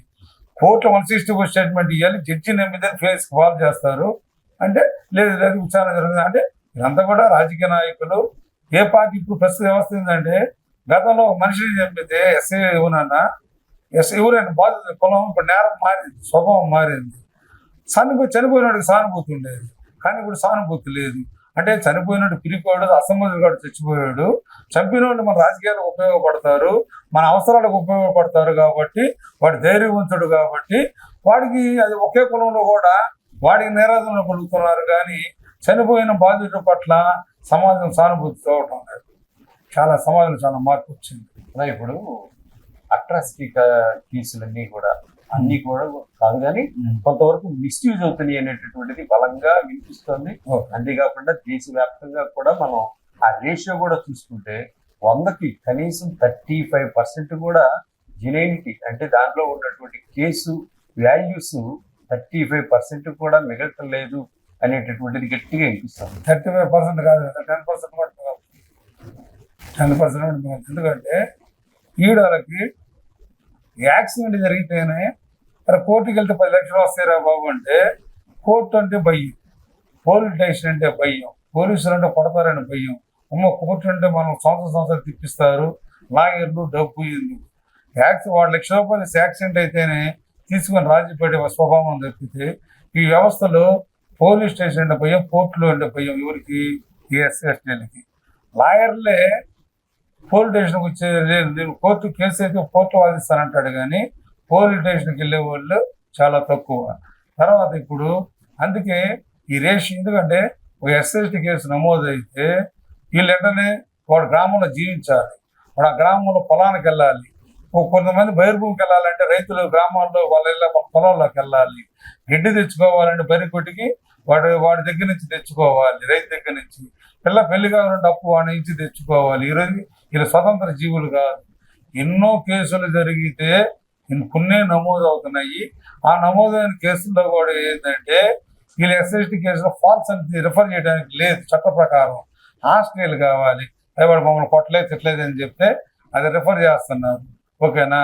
కోర్టులో 164 స్టేట్మెంట్ ఇవ్వాలి, జడ్జి నమ్మిదని ఫేస్ ఫాల్ చేస్తారు. అంటే లేదు లేదు విచారణ జరుగుతుంది అంటే ఇదంతా కూడా రాజకీయ నాయకులు ఏ పార్టీ ఇప్పుడు ప్రస్తుత వ్యవస్థ ఏంటంటే గతంలో ఒక మనిషిని చంపితే ఎస్ఐ ఎవరన్నా ఎవరైనా బాధిత కులం ఇప్పుడు నేరం మారింది, స్వభావం మారింది. చనిపోయినోడికి సానుభూతి ఉండేది, కానీ ఇప్పుడు సానుభూతి లేదు. అంటే చనిపోయినట్టు పిరిపోయాడు, అసంబంధుడు చచ్చిపోయాడు. చంపినోడు మన రాజకీయాలకు ఉపయోగపడతారు, మన అవసరాలకు ఉపయోగపడతారు కాబట్టి వాడు ధైర్యవంతుడు కాబట్టి వాడికి అది ఒకే కులంలో కూడా వాడికి నిరాదరణ పలుకుతున్నారు. కానీ చనిపోయిన బాధితుల పట్ల సమాజం సానుభూతి చూడటం లేదు. సమాజంలో చాలా మార్పు వచ్చింది. ఇప్పుడు అట్రాసిటీ కేసులన్నీ కూడా అన్ని కూడా కాదు, కానీ కొంతవరకు మిస్యూజ్ అవుతున్నాయి అనేటటువంటిది బలంగా వినిపిస్తుంది. అంతేకాకుండా దేశవ్యాప్తంగా కూడా మనం ఆ రేషియో కూడా చూసుకుంటే 100కి కనీసం 35% కూడా జెన్యూనిటీ అంటే దాంట్లో ఉన్నటువంటి కేసు వాల్యూస్ 35% కూడా మిగలటం లేదు అనేటటువంటిది గట్టిగా వినిపిస్తుంది. 35% కాదు, 10% కూడా 10%. ఎందుకంటే ఈడోళ్ళకి యాక్సిడెంట్ జరిగితేనే కోర్టుకి వెళ్తే 10 లక్షలు వస్తాయిరా బాబు అంటే కోర్టు అంటే భయం, పోలీస్ స్టేషన్ అంటే భయం, పోలీసులు అంటే కొడతారని భయం. కోర్టు అంటే మనం సంవత్సరం తిప్పిస్తారు, లాయర్లు డబ్బు ఎందుకు. వాడు ₹1,00,000 యాక్సిడెంట్ అయితేనే తీసుకొని రాజీ పడే స్వభావం తప్పితే ఈ వ్యవస్థలో పోలీస్ స్టేషన్ అంటే భయం, కోర్టులో అంటే భయం. ఎవరికి? ఎస్సీలకి. లాయర్లే పోలీస్ స్టేషన్కి వచ్చే నేను కోర్టు కేసు అయితే కోర్టు వాదిస్తానంటాడు, కానీ పోలీస్ స్టేషన్కి వెళ్ళే వాళ్ళు చాలా తక్కువ. తర్వాత ఇప్పుడు అందుకే ఈ రేషియో, ఎందుకంటే ఒక ఎస్ఎస్టీ కేసు నమోదైతే వీళ్ళు వెంటనే వాడు గ్రామంలో జీవించాలి, వాడు ఆ గ్రామంలో పొలానికి వెళ్ళాలి. కొంతమంది బహిర్భూమికి వెళ్ళాలంటే రైతులు గ్రామాల్లో వాళ్ళ పొలంలోకి వెళ్ళాలి. గడ్డి తెచ్చుకోవాలంటే బరికొట్టికి వాడి దగ్గర నుంచి తెచ్చుకోవాలి, రైతు దగ్గర నుంచి. పెళ్లి కావాలంటే అప్పు వాడి నుంచి తెచ్చుకోవాలి. ఈరోజు వీళ్ళు స్వతంత్ర జీవులు కాదు. ఎన్నో కేసులు జరిగితే కొన్ని నమోదు అవుతున్నాయి. ఆ నమోదైన కేసుల్లో కూడా ఏంటంటే వీళ్ళు ఎస్ఎస్టీ కేసులో ఫాల్స్ అని రిఫర్ చేయడానికి లేదు చట్ట ప్రకారం. హాస్టల్ కావాలి, వాడు మమ్మల్ని కొట్టలేదు తిట్టలేదు అని చెప్తే అది రిఫర్ చేస్తున్నారు. ఓకేనా?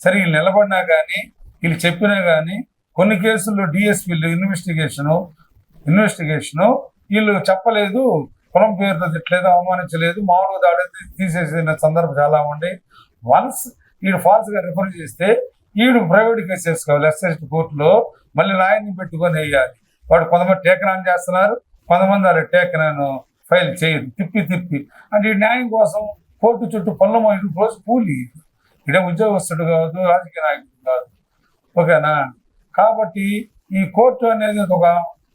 సరే, వీళ్ళు నిలబడినా కానీ వీళ్ళు చెప్పినా కానీ కొన్ని కేసుల్లో డిఎస్పీలు ఇన్వెస్టిగేషను వీళ్ళు చెప్పలేదు, కులం పేరుతో తిట్టలేదు, అవమానించలేదు, మామూలుగా దాడి తీసేసిన సందర్భం చాలా ఉండి వన్స్ వీడు ఫాల్స్ గా రిఫర్ చేస్తే వీడు ప్రైవేట్ కేసు చేసుకోవాలి ఎస్ఎస్టీ కోర్టులో, మళ్ళీ లాయర్ని పెట్టుకొని వేయాలి. వాడు కొంతమంది టేకన్ ఆన్ చేస్తున్నారు, కొంతమంది అలా టేకన్ ఫైల్ చేయరు, తిప్పి అంటే ఈ న్యాయం కోసం కోర్టు చుట్టూ పనులు రోజు కూలి. ఇడే ఉద్యోగస్తుడు కాదు, రాజకీయ నాయకుడు కాదు. ఓకేనా? కాబట్టి ఈ కోర్టు అనేది ఒక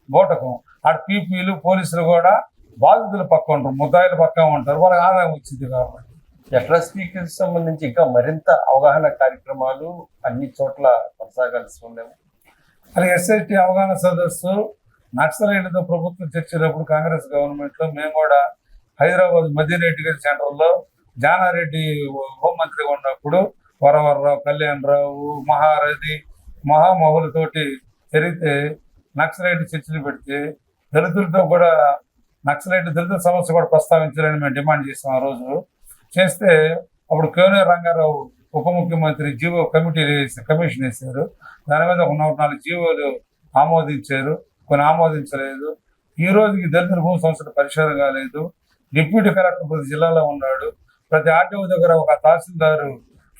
బోటకం. ఆడ పీపీలు పోలీసులు కూడా బాధితుల పక్క ఉంటారు, ముద్దాయిల పక్క ఉంటారు, వాళ్ళకి ఆదాయం వచ్చింది. కాబట్టి అట్రాసిటీకి సంబంధించి ఇంకా మరింత అవగాహన కార్యక్రమాలు అన్ని చోట్ల కొనసాగాల్సి ఉండేవి. అలాగే ఎస్ఐటి అవగాహన సదస్సు నక్సలైట్లతో ప్రభుత్వం చర్చినప్పుడు కాంగ్రెస్ గవర్నమెంట్ లో మేము కూడా హైదరాబాద్ మధ్యరెడ్డి సెంటర్లో జానారెడ్డి హోంమంత్రిగా ఉన్నప్పుడు వరవరరావు, కళ్యాణరావు, మహారథి, మహామహులతోటి జరిగితే నక్సలైట్ చర్చలు పెడితే దళితులతో కూడా దళితుల సమస్య కూడా ప్రస్తావించాలని మేము డిమాండ్ చేసాం. ఆ రోజు చేస్తే అప్పుడు కేవనే రంగారావు ఉప ముఖ్యమంత్రి జీవో కమిషన్ వేశారు. దాని మీద 104 జీవోలు ఆమోదించారు, కొన్ని ఆమోదించలేదు. ఈ రోజుకి దళితుల భూమి సమస్యలు పరిష్కారం కాలేదు. డిప్యూటీ కలెక్టర్ ప్రతి జిల్లాలో ఉన్నాడు. ప్రతి ఆర్టీఓ దగ్గర ఒక తహసీల్దారు,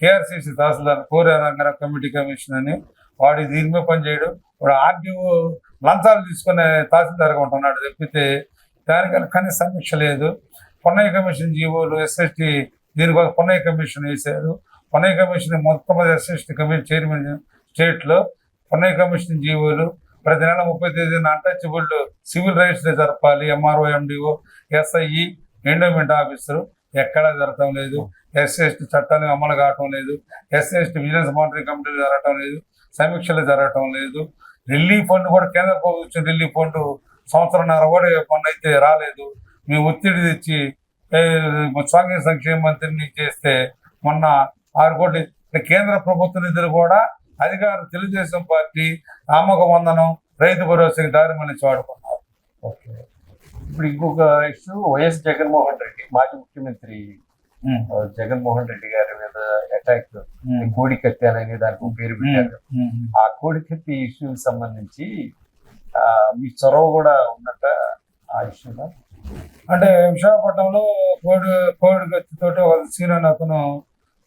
కేఆర్సీసీ తహసీల్దార్ కోరే రంగారావు కమిషన్ అని వాడు దీని మీద పనిచేయడు. వాడు ఆర్టీఓ లంచాలు తీసుకునే తహసీల్దార్గా ఉంటున్నాడు తప్పితే దానికన్నా కనీస సమీక్ష లేదు. పొన్నయ్య కమిషన్ జీవోలు ఎస్ఎస్టీ దీనికోసం పొన్నయ్య కమిషన్ వేశారు. పొన్నయ్య కమిషన్ మొట్టమొదటి ఎస్ఎస్టీ కమిషన్ చైర్మన్ స్టేట్లో పొన్నయ్య కమిషన్ జీవోలు ప్రతి నెల 30 తేదీన అన్టచబుల్ సివిల్ రైట్స్ డే జరపాలి. ఎంఆర్ఓ, ఎండిఓ, ఎస్ఐఈ, ఎండోమెంట్ ఆఫీసరు ఎక్కడా జరగటం లేదు. ఎస్ఎస్టీ చట్టాలు అమలు కావటం లేదు. ఎస్ఎస్టీ విజిలెన్స్ మానిటరింగ్ కమిటీలు జరగటం లేదు. సమీక్షలు జరగటం లేదు. రిలీఫ్ ఫండ్ కూడా కేంద్ర ప్రభుత్వం రిలీఫ్ ఫండ్ సంవత్సరంన్నర కూడా మొన్న అయితే రాలేదు. మేము ఒత్తిడి తెచ్చి సాంఘిక సంక్షేమ మంత్రిని చేస్తే మొన్న 6 కోట్ల కేంద్ర ప్రభుత్వ నిధులు కూడా అధికారులు తెలుగుదేశం పార్టీ అమ్మక వందనం, రైతు భరోసాకి దారి మళ్ళీ వాడుకున్నారు. ఓకే, ఇప్పుడు ఇంకొక ఇష్యూ వైఎస్ జగన్మోహన్ రెడ్డి, మాజీ ముఖ్యమంత్రి జగన్మోహన్ రెడ్డి గారి మీద అటాక్, కోడికత్తి అనేది దానికి పేరు పెట్టారు. ఆ కోడికత్తి ఇష్యూకి సంబంధించి మీ చొరవ కూడా ఉన్నట్ట ఆ విషయంలో. అంటే విశాఖపట్నంలో కోవిడ్ గతితోటి ఒక సీనియర్ అతను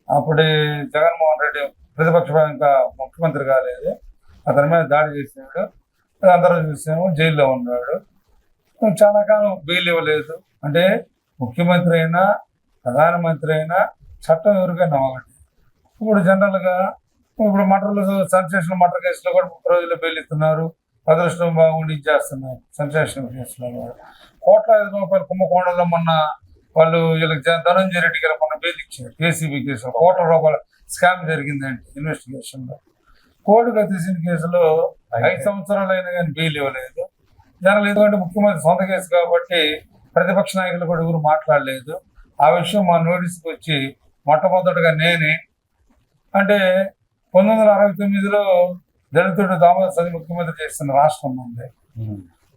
అప్పుడే జగన్మోహన్ రెడ్డి ప్రతిపక్ష ఇంకా ముఖ్యమంత్రి కాలేదు, అతని మీద దాడి చేసాడు. అందరూ చూసాము, జైల్లో ఉన్నాడు. చాలా కాలం బెయిల్ ఇవ్వలేదు. అంటే ముఖ్యమంత్రి అయినా ప్రధానమంత్రి అయినా చట్టం ఎవరికైనా ఒకటి. ఇప్పుడు జనరల్గా ఇప్పుడు సెన్సేషన్ మర్డర్ కేసులో కూడా 30 రోజుల్లో బెయిల్ ఇస్తున్నారు. అదృష్టం బాగుండి ఇచ్చేస్తున్నారు సెన్సేషన్ కేసులో కూడా. ₹1,00,000 కుంభకోణంలో మొన్న వాళ్ళు వీళ్ళకి ధనంజయ రెడ్డి గారు మొన్న బెయిల్ ఇచ్చారు. ఏసీబీ కేసులో ₹1,00,000 స్కామ్ జరిగిందంటే ఇన్వెస్టిగేషన్ లో. కోర్టు గతేసిన కేసులో 5 సంవత్సరాలు అయినా కానీ బెయిల్ ఇవ్వలేదు. జనాలు ఎందుకంటే ముఖ్యమంత్రి సొంత కేసు కాబట్టి ప్రతిపక్ష నాయకులు కూడా ఎవరు మాట్లాడలేదు. ఆ విషయం మా నోటీస్కి వచ్చి మొట్టమొదటిగా నేనే, అంటే 1969లో దళితుడు దామోదర్ సది ముఖ్యమంత్రి చేస్తున్న రాష్ట్రం ఉంది.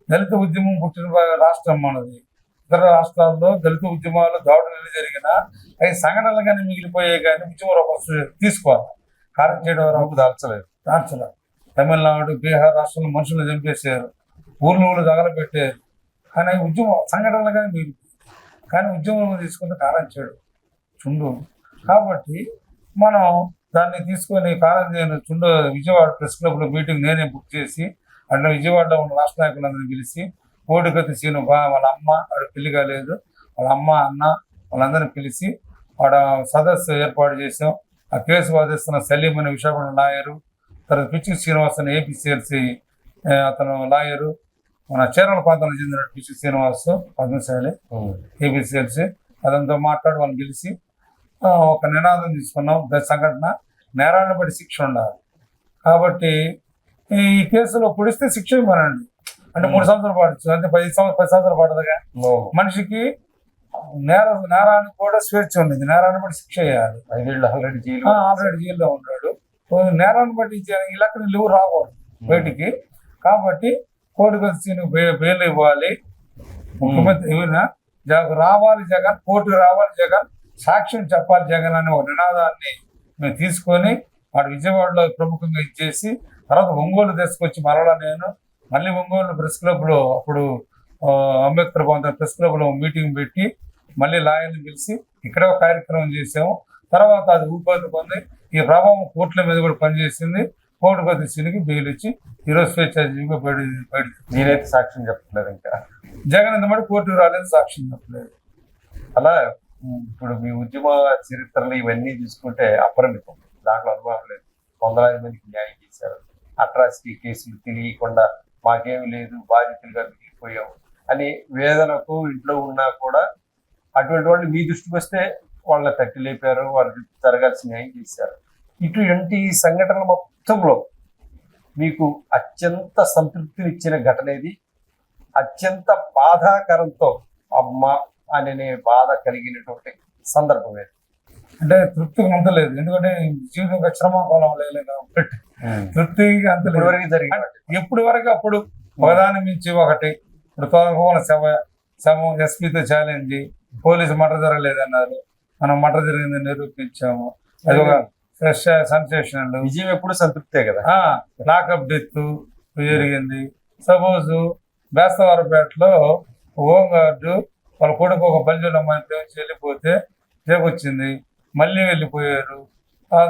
దళిత ఉద్యమం పుట్టిన రాష్ట్రం మనది. ఇతర రాష్ట్రాల్లో దళిత ఉద్యమాలు దాడులు జరిగినా అవి సంఘటనలుగానే మిగిలిపోయాయి, కానీ ఉద్యమ రూపం తీసుకోవాలి. కారం చేయడం వరకు దాల్చలేదు. తమిళనాడు, బీహార్ రాష్ట్రంలో మనుషులు చంపేశారు, ఊర్లు తగలబెట్టారు, కానీ అవి ఉద్యమం సంఘటనలుగానే మిగిలిపోయాయి. కానీ ఉద్యమం తీసుకుంటే కారం చేయడం చుండు. కాబట్టి మనం దాన్ని తీసుకొని కారం చేయను చుండు విజయవాడ ప్రెస్ క్లబ్లో మీటింగ్ నేనే బుక్ చేసి అంటే విజయవాడలో ఉన్న రాష్ట్ర నాయకులందరినీ పిలిచి కోడిగతి సీను వాళ్ళ అమ్మ ఆడ పెళ్లి కాలేదు, వాళ్ళ అమ్మ అన్న వాళ్ళందరినీ పిలిచి ఆడ సదస్సు ఏర్పాటు చేసాం. ఆ కేసు వాదిస్తున్న సలీం అనే విశాఖపట్నం లాయరు, తర్వాత పిచ్చి శ్రీనివాస్ అనే ఏపీసీఎల్సీ అతను లాయరు, మన చీరాల ప్రాంతానికి చెందిన పిచ్చి శ్రీనివాస్ పద్మశాలి ఏపీసీఎల్సీ, అతనితో మాట్లాడి వాళ్ళని పిలిచి ఒక నినాదం తీసుకున్నాం. సంఘటన నేరాన్ని బట్టి శిక్ష ఉండాలి. కాబట్టి ఈ కేసులో పొడిస్తే శిక్ష ఇవ్వనండి, అంటే 3 సంవత్సరాలు పడచ్చు, అంటే 10 సంవత్సరాలు పడదుగా. మనిషికి నేరానికి కూడా స్వేచ్ఛ ఉంది, నేరాన్ని బట్టి శిక్ష వేయాలి. 5 ఏళ్ళు ఆల్రెడీ జైల్లో ఉన్నాడు. నేరాన్ని బట్టి ఈ లెక్కన లేవు రాకూడదు బయటికి. కాబట్టి కోర్టుకు బెయిల్ ఇవ్వాలి. ముఖ్యమంత్రి ఎవరైనా రావాలి జగన్, కోర్టుకు రావాలి జగన్, సాక్ష్యం చెప్పాలి జగన్ అనే ఒక నినాదాన్ని మేము తీసుకొని వాడు విజయవాడలో ప్రముఖంగా ఇచ్చేసి తర్వాత ఒంగోలు తీసుకొచ్చి నేను మళ్ళీ ఒంగోలు ప్రెస్ క్లబ్లో అప్పుడు అంబేద్కర్ భవన్ ప్రెస్ క్లబ్లో మీటింగ్ పెట్టి మళ్ళీ లాయర్ని పిలిచి ఇక్కడే ఒక కార్యక్రమం చేసాము. తర్వాత అది ఊపందుకుంది. ఈ ప్రభావం కోర్టుల మీద కూడా పనిచేసింది. కోర్టు గతికి బెయిల్ ఇచ్చి ఈరోజు స్వేచ్ఛాజీవిగా బయట నేనైతే సాక్ష్యం చెప్పలేదు. ఇంకా జగన్ ఎందుకంటే కోర్టుకు రాలేదు, సాక్ష్యం చెప్పలేదు. అలా ఇప్పుడు మీ ఉద్యమ చరిత్రలు ఇవన్నీ చూసుకుంటే అపరిమితం, దాంట్లో అనుభవం లేదు. వందలాది మందికి న్యాయం చేశారు. అట్రాసిటీ కేసులు తెలియకుండా మాకేమి లేదు, బాధితులుగా మిగిలిపోయాము అని వేదనకు ఇంట్లో ఉన్నా కూడా అటువంటి వాళ్ళు మీ దృష్టికి వస్తే వాళ్ళని తట్టి లేపారు, వాళ్ళకి జరగాల్సిన న్యాయం చేశారు. ఇటువంటి సంఘటనల మొత్తంలో మీకు అత్యంత సంతృప్తినిచ్చిన ఘటన ఏది? అత్యంత బాధాకరంతో అమ్మ అనే బాధ కలిగినటువంటి సందర్భం ఏది? అంటే తృప్తికి అంతలేదు, ఎందుకంటే జీవితం శ్రమకోణం లేదు కాబట్టి తృప్తికి అంతవరకు జరిగింది. ఎప్పుడు వరకు అప్పుడు ఒకదాని మించి ఒకటి. ఇప్పుడు తోలకోన శవం ఎస్పీతో ఛాలెంజ్, పోలీసు మర్డర్ జరగలేదన్నారు, మనం మర్డర్ జరిగిందని నిరూపించాము. అది ఒక సెన్సేషనల్ విజయం. ఎప్పుడు సంతృప్తే కదా. లాకప్ డెత్ జరిగింది. సపోజ్ బేస్తవారపేటలో హోంగార్డు వాళ్ళ కొడుకు ఒక బల్జుల అమ్మాయిని ప్రేమించి వెళ్ళిపోతే వచ్చింది, మళ్ళీ వెళ్ళిపోయారు.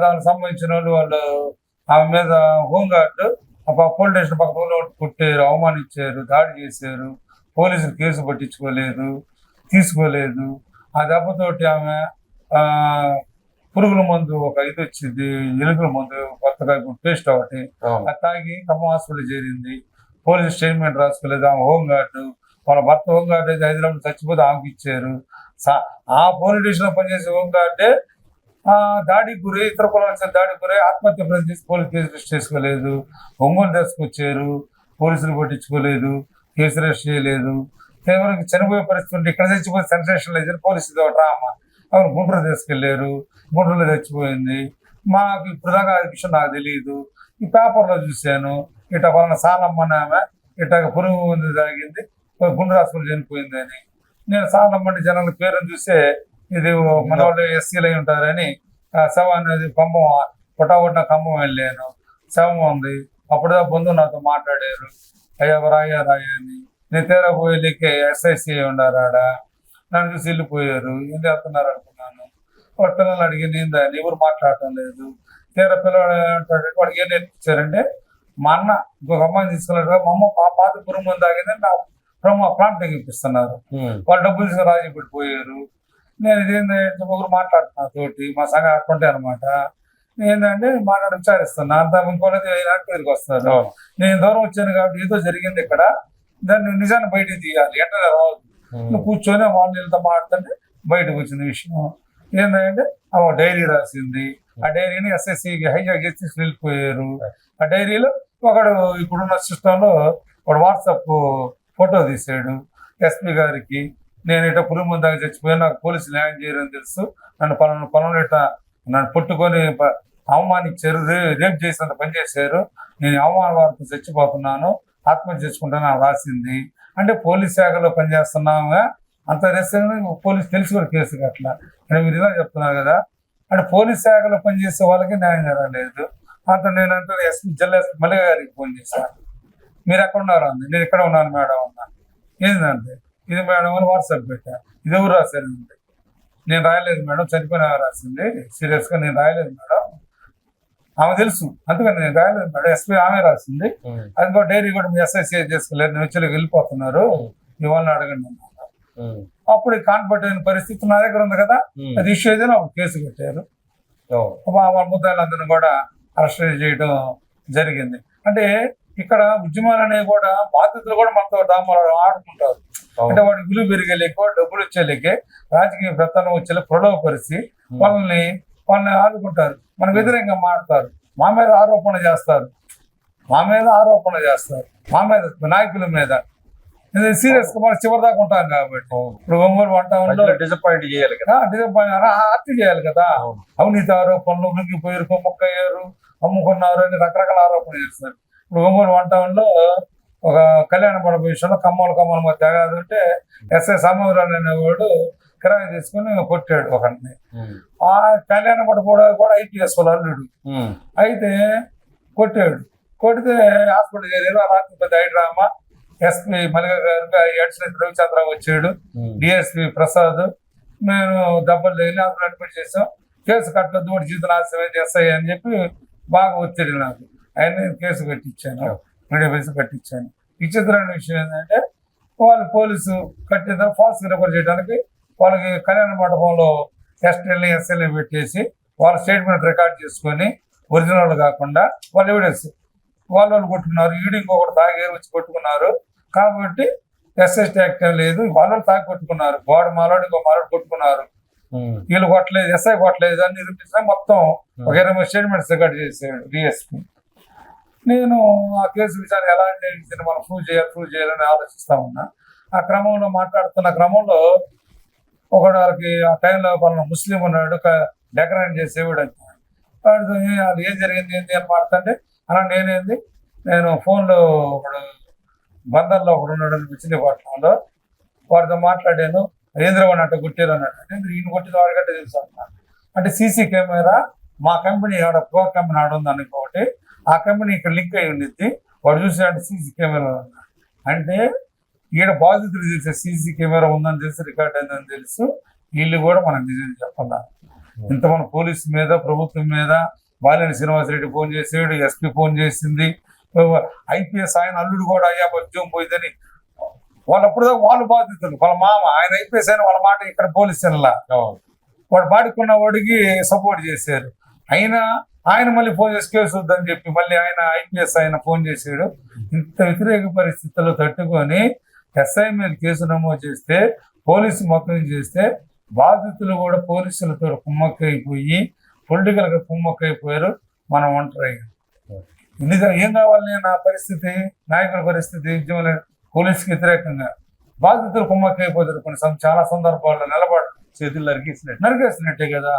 దానికి సంబంధించిన వాళ్ళు ఆమె మీద హోంగార్డు పోలీస్ స్టేషన్ పక్కన కొట్టారు, అవమానించారు, దాడి చేశారు. పోలీసులు కేసు తీసుకోలేదు. ఆ దెబ్బతోటి ఆమె పురుగుల మందు ఒక ఇది వచ్చింది, ఎలుకల మందు కొత్తగా పేస్ట్ ఒకటి అది తాగి ఖమ్మం హాస్పిటల్ చేరింది. పోలీసు స్టేట్మెంట్ రాసుకోలేదు. ఆమె హోంగార్డు, వాళ్ళ భర్త హోంగార్డు అయితే హైదరాబాద్ చచ్చిపోతే ఆమెకి ఇచ్చారు. ఆ పోలీస్ స్టేషన్ లో పనిచేసే హోంగార్డే దాడికి గురై, ఇతర కులాలకు దాడికి గురై ఆత్మహత్య ప్రయత్నం చేసి పోలీసు కేసు రిజిస్టర్ చేసుకోలేదు. ఒంగోలు తీసుకొచ్చారు, పోలీసులు పట్టించుకోలేదు, కేసు రిజిస్టర్ చేయలేదు. కేవలం చనిపోయే పరిస్థితి ఉంటే ఇక్కడ చచ్చిపోతే సెన్సేషన్ లేదు, పోలీసులు డ్రామా. ఆమె గుంటూరు తీసుకెళ్లారు, గుంటూరులో చచ్చిపోయింది. మాకు ఇప్పుడు దాకా ఆ విషయం నాకు తెలియదు. ఈ పేపర్లో చూశాను, ఇట్లా వలన సాలమ్మని ఆమె ఇట్లా పురుగు మందు తాగింది, గుండె హాస్పిటల్ చనిపోయింది అని. నేను సాలమ్మని జనాల పేరుని చూస్తే ఇది మన వాళ్ళు ఎస్సీలు అయి ఉంటారని శవం అనేది పుటావుడిన ఖమ్మం వెళ్ళాను. శవం ఉంది. అప్పుడుదా బంధువు నాతో మాట్లాడారు, అయ్యా రాయ్యా అని నేను తీరా పోయేళ్ళకి ఎస్ఐసి ఉన్నారు ఆడ, నన్ను చూసి వెళ్ళిపోయారు. ఏం చేస్తున్నారు అనుకున్నాను. వాడు పిల్లల్ని అడిగి నేను ఎవరు మాట్లాడటం లేదు. తీరా పిల్లవాడు అంటాడు, వాడికి ఏం నేర్పించారంటే మా అన్న ఇంకొక అమ్మాయిని తీసుకెళ్ళాడు, మా అమ్మ పాత పురుగు ముందు తాగిందని నా ప్రాంప్టింగ్ ఇప్పిస్తున్నారు. వాళ్ళు డబ్బులు తీసుకుని రాజీ పెట్టిపోయారు. నేను ఇదేంటంటే ఒకరు మాట్లాడుతున్నా తోటి మా సంఘం అటువంటి అనమాట. ఏంటంటే మాట్లాడి విచారిస్తున్నా అంతా ఇంకోటి తిరిగి వస్తారు. నేను దూరం వచ్చాను కాబట్టి ఏదో జరిగింది ఇక్కడ, దాన్ని నిజాన్ని బయటికి తీయాలి, ఎంటనే రాదు. నువ్వు కూర్చొని వాళ్ళ నీళ్ళతో మాట్లాడితే బయటకు వచ్చిన విషయం ఏంటంటే ఆమె డైరీ రాసింది. ఆ డైరీని ఎస్ఎస్సికి హైజాక్ చేసి వెళ్ళిపోయారు. ఆ డైరీలో ఒకడు ఇప్పుడున్న సిస్టంలో వాడు వాట్సాప్ ఫోటో తీసాడు ఎస్పీ గారికి. నేను ఇట్లా పురుగు ముందు దాకా చచ్చిపోయాను, నాకు పోలీసులు న్యాయం చేయరని తెలుసు, నన్ను పొలం నన్ను పుట్టుకొని అవమానించారు, రేపు చేసినంత పని చేశారు, నేను అవమాన వారితో చచ్చిపోతున్నాను, ఆత్మహత్య చేసుకుంటాను రాసింది. అంటే పోలీస్ శాఖలో పనిచేస్తున్నాముగా అంత రహస్యంగా పోలీసు తెలిసి కూడా కేసు అట్లా అంటే మీరు ఇలా చెప్తున్నారు కదా. అంటే పోలీస్ శాఖలో పనిచేసే వాళ్ళకి న్యాయం జరగలేదు. అంత నేను అంటే జిల్లా ఎస్పీ మల్లిక గారికి ఫోన్ చేశాను, మీరు ఎక్కడ ఉన్నారు అంది. నేను ఇక్కడ ఉన్నాను మేడం అన్నాను. ఏంటంటే ఇది మేడం అని వాట్సాప్ పెట్టా. ఇది ఎవరు రాశారండి? నేను రాయలేదు మేడం, చనిపోయిన రాసింది, సీరియస్గా నేను రాయలేదు మేడం, ఆమె తెలుసు అందుకని నేను రాయలేదు మేడం, ఎస్పీ ఆమె రాసింది. అది కూడా డైరీ కూడా మీ ఎస్ఐసి చేసుకోలేదు, నేను వచ్చి వెళ్ళిపోతున్నారు, ఇవాళ అడగండి అన్నారు. అప్పుడు కాన్ఫర్ట్ అయిన పరిస్థితి నా దగ్గర ఉంది కదా, అది ఇష్యూ అయితే ఒక కేసు పెట్టారు. వాళ్ళ ముద్దాయిలందరినీ కూడా అరెస్ట్ చేయడం జరిగింది. అంటే ఇక్కడ ఉద్యమాలు అనేవి కూడా బాధ్యతలు కూడా మనతో ఆడుకుంటారు. అంటే వాడికి విలువ పెరిగేలేకో డబ్బులు వచ్చేలేకే రాజకీయ ప్రతానం వచ్చేలా ప్రలోభపరిచి వాళ్ళని ఆడుకుంటారు, మనకు వ్యతిరేకంగా మాట్లాడతారు, మా మీద ఆరోపణ చేస్తారు, మా మీద నాయకుల మీద. సీరియస్ గా మనం చివరి దాకా ఉంటాం కాబట్టి ఇప్పుడు ఒంగోలు వంట డిసప్పాయింట్ చేయాలి కదా, హత్య చేయాలి కదా. అవినీతి ఆరోపణలు, లొంగిపోయారు, కొమ్మక్కయ్యారు, అమ్ముకున్నారు అని రకరకాల ఆరోపణలు చేస్తారు. ఇప్పుడు ఒంగోలు వంటలో ఒక కళ్యాణ మండపం విషయంలో కమ్మల మధ్య తగాదు ఉంటే ఎస్ఐ సముద్రాలు అనేవాడు కిరాయి తీసుకుని కొట్టాడు ఒకరిని. ఆ కళ్యాణ మండపం కూడా ఐపీఎస్ వాళ్ళ అల్లుడు అయితే కొడితే హాస్పిటల్ చేరారు. ఆ రాత్రి పెద్ద హైడ్రామా. ఎస్పీ మల్లిక గారికి ఎడిషనల్ రవిచంద్ర వచ్చాడు, డిఎస్పీ ప్రసాద్, మేము దెబ్బలు వెళ్ళి అప్పుడు అడ్మిట్ చేసాం. కేసు కట్టద్దు, వాడు జీవితం నాశనం ఎస్ఐ అని చెప్పి బాగా ఒత్తిడి నాకు. ఆయన కేసు కట్టించాను, మీడియా కేసు కట్టించాను. విచిత్రమైన విషయం ఏంటంటే వాళ్ళు పోలీసు కట్టిన ఫాల్స్ రిఫర్ చేయడానికి వాళ్ళకి కళ్యాణ మండపంలో ఎస్ఎల్ని పెట్టేసి వాళ్ళ స్టేట్మెంట్ రికార్డ్ చేసుకొని ఒరిజినల్ కాకుండా వాళ్ళు ఎవిడెన్స్ వాళ్ళు కొట్టుకున్నారు. ఈడు ఇంకొకటి తాగేరు వచ్చి కొట్టుకున్నారు కాబట్టి ఎస్ఎస్టీ యాక్ట్ లేదు, వాళ్ళు తాగి కొట్టుకున్నారు. వాడు మాలాడు ఇంకో మాలాడు కొట్టుకున్నారు, వీళ్ళు కొట్టలేదు, ఎస్ఐ కొట్టలేదు అని నిరూపించిన మొత్తం ఒక 20 స్టేట్మెంట్స్ రికార్డ్ చేసాడు డిఎస్పీ. నేను ఆ కేసు విచారణ ఎలా మనం ప్రూవ్ చేయాలని ఆలోచిస్తా ఉన్నా. ఆ క్రమంలో మాట్లాడుతున్న క్రమంలో ఒకడికి ఆ టైంలో వాళ్ళ ముస్లిం ఉన్నాడు, డెకరేట్ చేసేవాడు అని. వాడితో అది ఏం జరిగింది ఏంటి అని మాట్లాడితే అలా నేను ఫోన్లో ఒకడు బంధంలో ఒకడు ఉన్నాడు విశాఖపట్నంలో, వాడితో మాట్లాడాను. ఏంద్రవాడిని అంటే కొట్టారు అన్నాడు. అంటే ఈయన కొట్టిన వాడికంటే తెలుసు అన్నా. అంటే సీసీ కెమెరా మా కంపెనీ ఆడ ప్రో కంపెనీ ఆడ ఉంది అనుకోటి, ఆ కంపెనీ ఇక్కడ లింక్ అయి ఉండిద్ది, వాడు చూసాడు సీసీ కెమెరా అన్నాడు. అంటే ఈడ బాధితులు తెలిసే సీసీ కెమెరా ఉందని తెలుసు, రికార్డ్ అయిందని తెలుసు, వీళ్ళు కూడా మనకు నిజం చెప్పాల. ఇంత మన పోలీసు మీద, ప్రభుత్వం మీద బాలినేని శ్రీనివాసరెడ్డి ఫోన్ చేసాడు, ఎస్పీ ఫోన్ చేసింది, ఐపీఎస్ ఆయన అల్లుడు కూడా అయ్యా ఉద్యోగం పోయిందని వాళ్ళు బాధితులు. వాళ్ళ మామ ఆయన ఐపీఎస్ అయిన వాళ్ళ మాట ఇక్కడ పోలీసు వాడు బాడుకున్న వాడికి సపోర్ట్ చేశారు. ఆయన మళ్ళీ ఫోన్ చేసి కేసు వద్దని చెప్పి మళ్ళీ ఆయన ఐపీఎస్ ఆయన ఫోన్ చేశాడు. ఇంత వ్యతిరేక పరిస్థితుల్లో తట్టుకొని ఎస్ఐ మీద కేసు నమోదు చేస్తే, పోలీసు మొత్తం చేస్తే, బాధితులు కూడా పోలీసులతో కుమ్మక్కైపోయి పొలిటికల్గా కుమ్మక్కైపోయారు. మనం ఒంటరి ఏం కావాలి నా పరిస్థితి, నాయకుల పరిస్థితి, ఉద్యమం పోలీసుకి వ్యతిరేకంగా బాధితులు కుమ్మక్కైపోతారు. చాలా సందర్భాల్లో నిలబడి చేతులు నరికేసినట్టే కదా.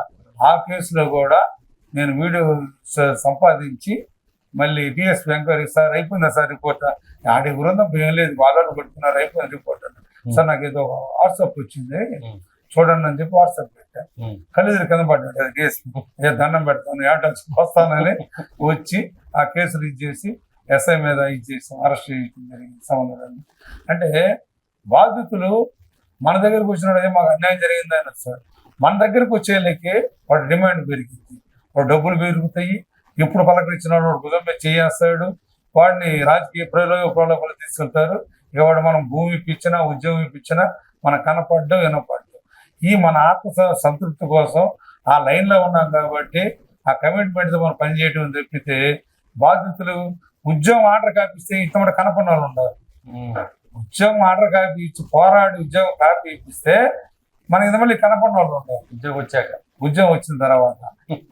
ఆ కేసులో కూడా నేను వీడియో సంపాదించి మళ్ళీ డిఎస్పీ ఎంక్వైరీ, సార్ అయిపోయిందా సార్ రిపోర్ట్, ఆడి బృందం ఏం లేదు, వాళ్ళు కొట్టుకున్నారు, అయిపోయింది రిపోర్ట్ అని. సార్ నాకు ఏదో వాట్సాప్ వచ్చింది చూడండి అని చెప్పి వాట్సాప్ పెట్టా. కళ్ళెదురు కింద పడ్డాడు డిఎస్పీ. దండం పెడతాను, ఏటా వస్తానని వచ్చి ఆ కేసులు ఇచ్చేసి ఎస్ఐ మీద ఇది చేసాం, అరెస్ట్ చేయడం జరిగింది సంబంధం. అంటే బాధితులు మన దగ్గరకు వచ్చినప్పుడు మాకు అన్యాయం జరిగింది అని వస్తారు. మన దగ్గరకు వచ్చేళ్ళకి వాడి డిమాండ్ పెరిగింది, వాడు డబ్బులు పెరుగుతాయి, ఎప్పుడు పలకరించిన వాడు భుజం మీద చేయేస్తాడు, వాడిని రాజకీయ ప్రలోభాలు తీసుకెళ్తారు. ఇక వాడు మనం భూమి ఇప్పించినా ఉద్యోగం ఇప్పించినా మనం కనపడ్డం వినపడ్డం. ఈ మన ఆత్మ సంతృప్తి కోసం ఆ లైన్లో ఉన్నాం కాబట్టి ఆ కమిట్మెంట్తో మనం పనిచేయడం తప్పితే బాధితులు ఉద్యోగం ఆర్డర్ కాపిస్తే ఇటువంటి కనపడిన వాళ్ళు ఉండరు. ఉద్యోగం ఆర్డర్ కాపీ ఇచ్చి పోరాడి ఉద్యోగం కాపీ ఇప్పిస్తే మన ఇది మళ్ళీ కనపడిన వాళ్ళు ఉండరు. ఉద్యోగం వచ్చిన తర్వాత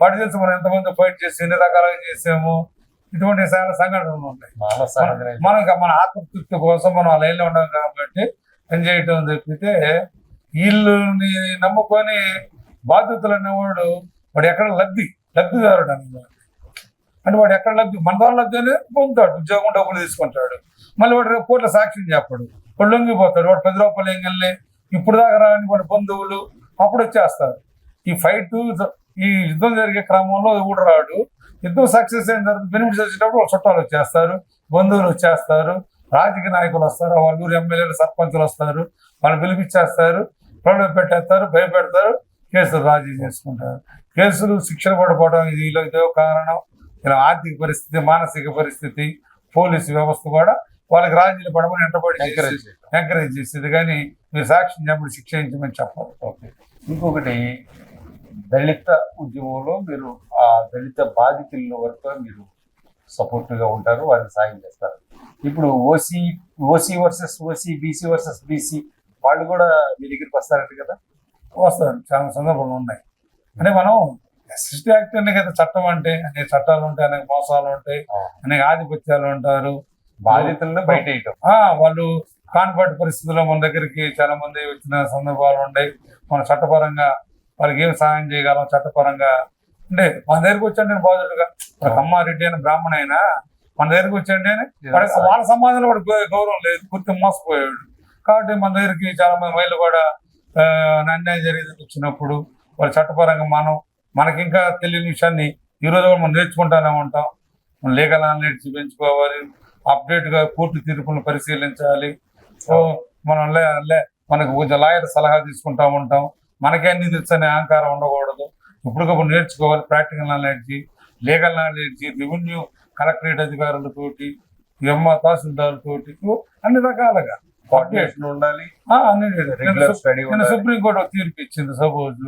వాటి తెలుసు మనం ఎంతమంది ఫైట్ చేసి ఎన్ని రకాలుగా చేసాము, ఇటువంటి చాలా సంఘటనలు ఉంటాయి. మనం మన ఆత్మతృప్తి కోసం మనం ఆ లైన్లో ఉన్నాం కాబట్టి పనిచేయటం తప్పితే వీళ్ళని నమ్ముకొని బాధితులు అనేవాడు వాడు ఎక్కడ లబ్ధిదారుడు అనేవాడు. అంటే వాడు ఎక్కడ మన ద్వారా లబ్ధి అనేది పొందుతాడు, ఉద్యోగం డబ్బులు తీసుకుంటాడు, మళ్ళీ వాడు రేపు కోర్టులో సాక్ష్యం చెప్పాడు, వాడు లొంగిపోతాడు. వాడు 10 రూపాయలు ఏం వెళ్ళి ఇప్పుడు దాకా రాని వాడి బంధువులు అప్పుడు వచ్చేస్తారు. ఈ ఫైట్ ఈ యుద్ధం జరిగే క్రమంలో ఎవడు రాడు, యుద్ధం సక్సెస్ అయిన తర్వాత బెనిఫిట్స్ వచ్చేటప్పుడు వాళ్ళ చుట్టాలు వచ్చేస్తారు, బంధువులు వచ్చేస్తారు, రాజకీయ నాయకులు వస్తారు, వాళ్ళ ఊరు ఎమ్మెల్యేలు సర్పంచులు వస్తారు, వాళ్ళు పిలిపించేస్తారు, ప్రలోభ పెట్టేస్తారు, భయపెడతారు, కేసులు రాజీ చేసుకుంటారు. కేసులు శిక్షణ పడిపోవడం ఇది ఇదో కారణం. ఇలా ఆర్థిక పరిస్థితి, మానసిక పరిస్థితి, పోలీసు వ్యవస్థ కూడా వాళ్ళకి రాజీలు పడమని ఎంటబడి ఎంకరేజ్ చేసేది. కానీ మీరు సాక్ష్యం చెప్పి శిక్షించమని చెప్పాలి. ఓకే. ఇంకొకటి, దళిత ఉద్యమంలో మీరు ఆ దళిత బాధితుల వరకు మీరు సపోర్ట్గా ఉంటారు, వారిని సాయం చేస్తారు. ఇప్పుడు OC versus OC, BC versus BC వాళ్ళు కూడా మీ దగ్గరికి వస్తారంట కదా? వస్తారు, చాలా సందర్భాలు ఉన్నాయి. అంటే మనం ఎస్ఎస్టీ యాక్ట్ అనే కదా చట్టం అంటే, అనేక చట్టాలు ఉంటాయి, అనేక మోసాలు ఉంటాయి, అనేక ఆధిపత్యాలు ఉంటారు. బాధితులను బయట వాళ్ళు కాన్ఫర్ట్ పరిస్థితుల్లో మన దగ్గరికి చాలా మంది వచ్చిన సందర్భాలు ఉన్నాయి. మన చట్టపరంగా వాళ్ళకి ఏం సహాయం చేయగలం చట్టపరంగా అంటే మన దగ్గరికి వచ్చండి బాధితుడుగా. కమ్మారెడ్డి అని బ్రాహ్మణ అయినా మన దగ్గరికి వచ్చండి అని వాళ్ళ సమాజంలో వాడు గౌరవం లేదు, పూర్తి మోసపోయాడు. కాబట్టి మన దగ్గరికి చాలా మంది మహిళలు కూడా అన్యాయం జరిగింది వచ్చినప్పుడు వాళ్ళు చట్టపరంగా మనకి ఇంకా తెలియని విషయాన్ని ఈరోజు కూడా మనం నేర్చుకుంటానే ఉంటాం. మనం లీగల్ నాలెడ్జ్ పెంచుకోవాలి, అప్డేట్గా కోర్టు తీర్పులను పరిశీలించాలి. సో మనం మనకు కొంచెం లాయర్ సలహా తీసుకుంటా ఉంటాం. మనకే అన్ని తెలుసు అనే అహంకారం ఉండకూడదు. ఇప్పటికప్పుడు నేర్చుకోవాలి. Practical knowledge, legal knowledge, revenue collectorate అధికారులతోటి, తహసీల్దారులతోటి అన్ని రకాలుగా ఉండాలి. సుప్రీంకోర్టు తీర్పు ఇచ్చింది. సపోజ్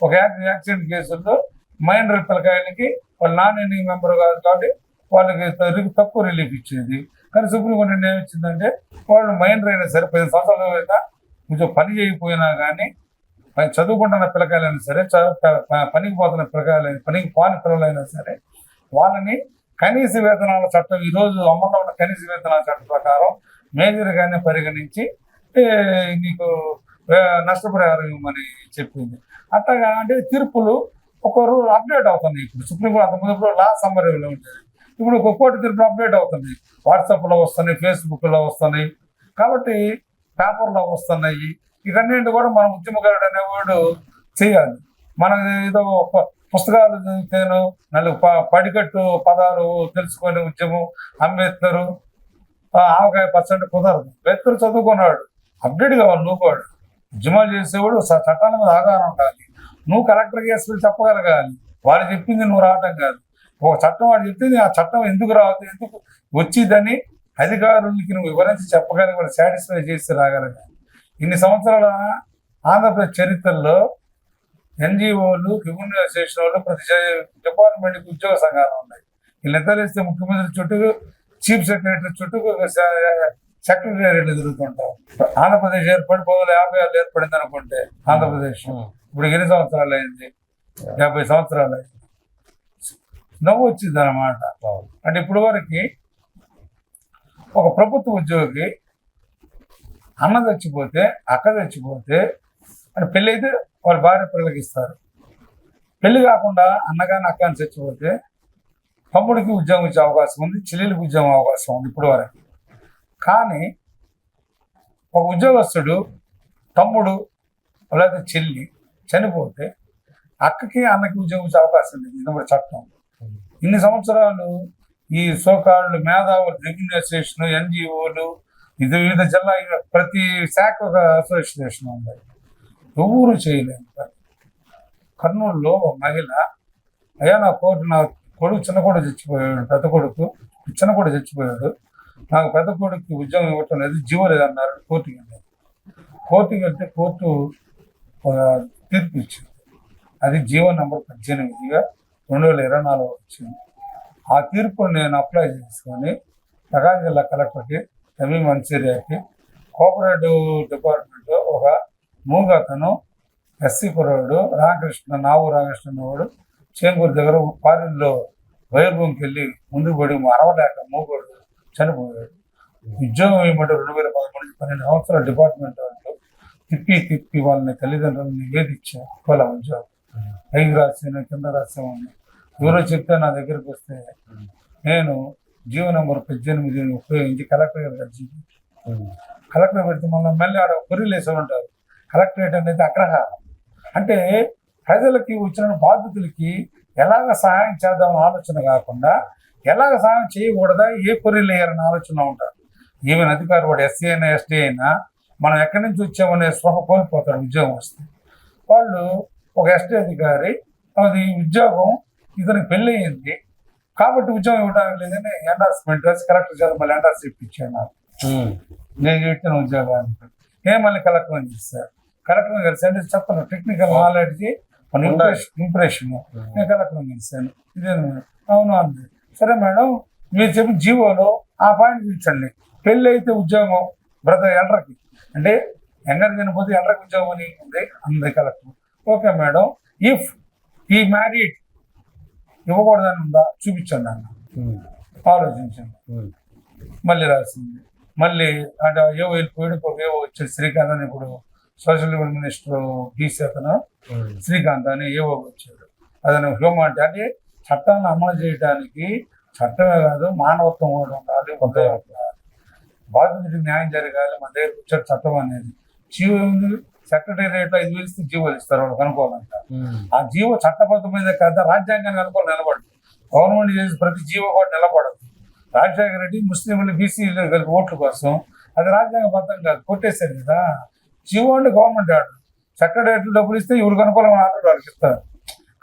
ఒక యాక్సిడెంట్ కేసుల్లో మైనర్ పిల్లకాయలకి వాళ్ళు నాన్ ఎన్నింగ్ మెంబర్ కాదు కాబట్టి వాళ్ళకి తక్కువ రిలీఫ్ ఇచ్చేది. కానీ సుప్రీంకోర్టు నిర్ణయం ఇచ్చిందంటే వాళ్ళు మైనర్ అయినా సరే 10 సంవత్సరాలు అయినా కొంచెం పని చేయకపోయినా కానీ చదువుకుంటున్న పిల్లకాయలైనా సరే, పనికి పోతున్న పిల్లకాయలైనా, పనికి పోని పిల్లలైనా సరే వాళ్ళని కనీస వేతనాల చట్టం ఈరోజు అమల్లో ఉన్న కనీస వేతనాల చట్టం ప్రకారం మేజర్గానే పరిగణించి నీకు నష్టపరిహారం ఇవ్వమని చెప్పింది. అట్లాగా అంటే తీర్పులు ఒక రూల్ అప్డేట్ అవుతున్నాయి. ఇప్పుడు సుప్రీంకోర్టు అంతకుముందు లా సమ్మరీలో ఉండేది, ఇప్పుడు ఒక కోర్టు తీర్పులు అప్డేట్ అవుతున్నాయి. వాట్సాప్లో వస్తున్నాయి, ఫేస్బుక్లో వస్తున్నాయి, కాబట్టి పేపర్లో వస్తున్నాయి. ఇవన్నీ కూడా మనం ఉద్యమకారుడు అనేవాడు చేయాలి. మనకు ఏదో పుస్తకాలు చదివితేను పడికట్టు పదాలు తెలుసుకొని ఉద్యమం, అంబేద్కర్ ఆవకాయ పచ్చడి కుదరదు. అంబేద్కర్ చదువుకున్నాడు, అప్డేట్ కావాలి. నువ్వు కూడా ఉద్యమాలు చేసేవాడు చట్టాల మీద అవగాహన ఉండాలి. నువ్వు కలెక్టర్ కేసులు చెప్పగలగాలి. వాళ్ళు చెప్పింది నువ్వు రావటం కాదు. ఒక చట్టం వాడు చెప్పింది ఆ చట్టం ఎందుకు రావద్దు, ఎందుకు వచ్చిందని అధికారులకి నువ్వు వివరించి చెప్పగలిగి వాళ్ళు సాటిస్ఫై చేసి రాగలగాలి. ఇన్ని సంవత్సరాల ఆంధ్రప్రదేశ్ చరిత్రలో ఎన్జిఓలు, రెవెన్యూ అసోసియేషన్ వాళ్ళు, ప్రతి డిపార్ట్మెంట్కి ఉద్యోగ సంఘాలు ఉన్నాయి. వీళ్ళిద్దరు ఇస్తే ముఖ్యమంత్రి చుట్టూ, చీఫ్ సెక్రటరీ చుట్టూ సెక్రటేరియట్లు తిరుగుతుంటాం. ఆంధ్రప్రదేశ్ ఏర్పడి 1956 ఏర్పడింది అనుకుంటే ఆంధ్రప్రదేశ్ ఇప్పుడు ఎన్ని సంవత్సరాలు అయింది? 50 సంవత్సరాలు అయింది. నవ్వు వచ్చింది అన్నమాట. అంటే ఇప్పుడు వరకు ఒక ప్రభుత్వ ఉద్యోగి అన్న చచ్చిపోతే, అక్క చచ్చిపోతే, అంటే పెళ్ళి అయితే వాళ్ళ భార్య పిల్లలకి ఇస్తారు. పెళ్లి కాకుండా అన్నగాని అక్కని చచ్చిపోతే తమ్ముడికి ఉద్యోగం ఇచ్చే అవకాశం ఉంది, చెల్లెలికి ఉద్యోగం అవకాశం ఉంది ఇప్పుడు వరకు. కానీ ఒక ఉద్యోగస్తుడు తమ్ముడు లేకపోతే చెల్లి చనిపోతే అక్కకి అన్నకి ఉద్యోగం ఇచ్చే అవకాశం లేదు. ఇది చట్టం. ఇన్ని సంవత్సరాలు ఈ సోకాళ్ళు మేధావులు రెవెన్యూ అసోసియేషన్, ఎన్జిఓలు, ఇది వివిధ జిల్లా ప్రతి శాఖ ఒక అసోసియేషన్ ఉంది. ఎవరు చేయలేము. కర్నూలులో ఒక మహిళ, అయ్యా నా కొడుకు చిన్న కొడుకు చచ్చిపోయాడు, పెద్ద కొడుకు చిన్న కొడుకు చచ్చిపోయాడు, నాకు పెద్ద కొడుకు ఉద్యోగం ఇవ్వటం లేదు, జీవో లేదన్నారు. కోర్టుకి వెళ్ళారు. కోర్టుకి వెళ్తే కోర్టు ఒక తీర్పు ఇచ్చింది. అది జీవో నెంబర్ 18గా 2024 వచ్చింది. ఆ తీర్పును నేను అప్లై చేసుకొని ప్రకాశం జిల్లా కలెక్టర్కి, తమిళ మంచిర్యాకి, కోఆపరేటివ్ డిపార్ట్మెంట్ ఒక మూగతను ఎస్సీ కుర్రాడు నావు రామకృష్ణ అనేవాడు చేంగూరు దగ్గర పారిల్లో వైర్ రూమ్కి వెళ్ళి ముందుకు పడి అరవలేక మూగోడు చనిపోయాడు. ఉద్యోగం ఏమంటే 2013 12 సంవత్సరాల డిపార్ట్మెంట్ వాళ్ళు తిప్పి వాళ్ళని తల్లిదండ్రులని వేధించారు. వాళ్ళ ఉద్యోగం పైకి రాసాను, కింద రాసామని ఎవరో చెప్తే నా దగ్గరికి వస్తే నేను జీవో నెంబర్ 18 ఉపయోగించి కలెక్టర్ గారు కలిసి కలెక్టర్ పెడితే మళ్ళీ ఆడ కొర్రీలు వేసే ఉంటారు. కలెక్టరేట్ అనేది అగ్రహారం. అంటే ప్రజలకి వచ్చిన బాధితులకి ఎలాగ సహాయం చేద్దామని ఆలోచన కాకుండా ఎలాగ సహాయం చేయకూడదా, ఏ కొర్రీలు వేయాలని ఆలోచన ఉంటారు. ఈవెన్ అధికారి వాడు ఎస్సీ అయినా ఎస్టీ అయినా మనం ఎక్కడి నుంచి వచ్చామనే స్పృహ కోల్పోతాడు ఉద్యోగం వస్తే. వాళ్ళు ఒక ఎస్టీ అధికారి అది ఉద్యోగం ఇతనికి పెళ్ళి అయింది కాబట్టి ఉద్యోగం ఇవ్వడానికి లేదని ఎండార్స్మెంట్ రాసి కలెక్టర్ చేత మళ్ళీ ఎండార్స్ ఇప్పించాను. నాకు నేను పెట్టిన ఉద్యోగానికి మళ్ళీ కలెక్టర్ చేశారు. కలెక్టర్ కలిసి అంటే చెప్పను టెక్నికల్ నాలెడ్జ్ మన ఇంప్రెషన్ నేను కలెక్టర్ కలిసాను. ఇదే అవును అంది. సరే మేడం మీరు చెప్పిన జీవోలో ఆ పాయింట్ చూపించండి. పెళ్ళి అయితే ఉద్యోగం బ్రదర్ ఎండ్రకి అంటే ఎంగర్ తినపోతే ఎండ్రకి ఉద్యోగం అని ఉంది అంది కలెక్టర్. ఓకే మేడం, ఇఫ్ ఈ మ్యారీడ్ ఇవ్వకూడదని ఉందా చూపించండి అన్న. ఆలోచించండి. మళ్ళీ రాసింది. మళ్ళీ అంటే ఏవో వెళ్ళిపోయాడు. ఏవో వచ్చాడు శ్రీకాంత్ అని, ఇప్పుడు సోషల్ వెల్ఫేర్ మినిస్టర్ బీసీ అతను శ్రీకాంత్ అని ఏవో వచ్చాడు. అతను హ్యూమన్ అంటే చట్టాన్ని అమలు చేయడానికి చట్టమే కాదు మానవత్వం కూడా ఉండాలి. బాధితుడికి న్యాయం జరగాలి. మన దగ్గర వచ్చాడు చట్టం అనేది. జీవో సెక్రటేరియట్ 5,000 ఇస్తే జీవోలు ఇస్తారు వాళ్ళకి అనుకోవాలంట. ఆ జీవో చట్టబద్ధమైన కదా, రాజ్యాంగానికి అనుకోవాలి నిలబడదు. గవర్నమెంట్ చేసి ప్రతి జీవో కూడా నిలబడదు. రాజశేఖర రెడ్డి ముస్లింలు బీసీలు కలిపి ఓట్ల కోసం అది రాజ్యాంగబద్ధం కాదు, కొట్టేశారు కదా. జీవో అంటే గవర్నమెంట్ ఆర్డర్. సెక్రటేరియట్లు డబ్బులు ఇస్తే ఎవరికి అనుకూలమైన ఆర్డర్ వాళ్ళకి ఇస్తారు.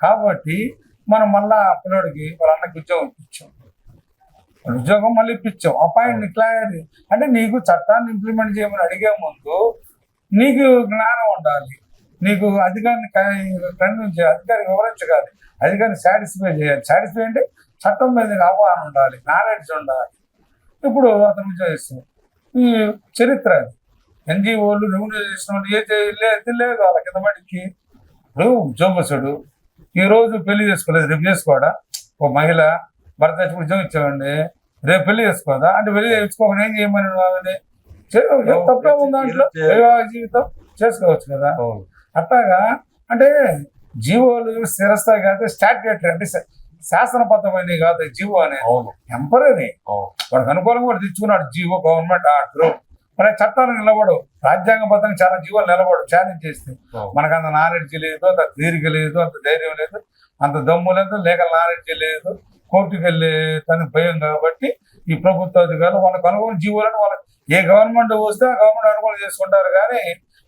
కాబట్టి మనం మళ్ళా పిల్లడికి వాళ్ళ అన్నకి ఉద్యోగం ఇప్పించాం. ఉద్యోగం మళ్ళీ ఇప్పించాం. ఆ పాయింట్ క్లియర్ అంటే నీకు చట్టాన్ని ఇంప్లిమెంట్ చేయమని అడిగే ముందు నీకు జ్ఞానం ఉండాలి. నీకు అధికారిని కన్విన్స్ చేయాలి, అధికారికి వివరించగాలి, అధికారిని సాటిస్ఫై చేయాలి. సాటిస్ఫై అంటే చట్టం మీద అవగాహన ఉండాలి, నాలెడ్జ్ ఉండాలి. ఇప్పుడు అతను ఉద్యోగిస్తాం. ఈ చరిత్ర అది. ఎన్జిఓలు రెవెన్యూ చేసిన వాళ్ళు లేదు వాళ్ళ కింద మటుకి. ఇప్పుడు ఉద్యోగస్తుడు ఈరోజు పెళ్లి చేసుకోలేదు, రేపు చేసుకోడా? ఓ మహిళ భర్త చచ్చి ఉద్యోగం ఇచ్చామండి, రేపు పెళ్లి చేసుకోదా అంటే పెళ్లి చేసుకోకుండా ఏం చేయమని వాళ్ళని తప్పే ఉంది దాంట్లో. వైవాహిక జీవితం చేసుకోవచ్చు కదా. అట్లాగా అంటే జీవోలు స్థిరస్థాయి కాదు, స్టాట్యూటరీ అంటే శాసనబద్ధమైనవి కాదు. జీవో అనేది టెంపరీ. వాడికి అనుకూలంగా కూడా తెచ్చుకున్నాడు జీవో, గవర్నమెంట్ ఆర్డర్. మన చట్టానికి నిలబడు. రాజ్యాంగబద్ధంగా చాలా జీవోలు నిలబడు. ఛాలెంజ్ చేస్తే మనకు అంత నాలెడ్జ్ లేదు, అంత తీరిక లేదు, అంత ధైర్యం లేదు, అంత దమ్ము లేదు, లీగల్ నాలెడ్జ్ లేదు, కోర్టుకు వెళ్ళే తనకు భయం. కాబట్టి ఈ ప్రభుత్వ అధికారులు వాళ్ళకు అనుకూల జీవోలను వాళ్ళకి ఏ గవర్నమెంట్ వస్తే ఆ గవర్నమెంట్ అనుకూలం చేసుకుంటారు. కానీ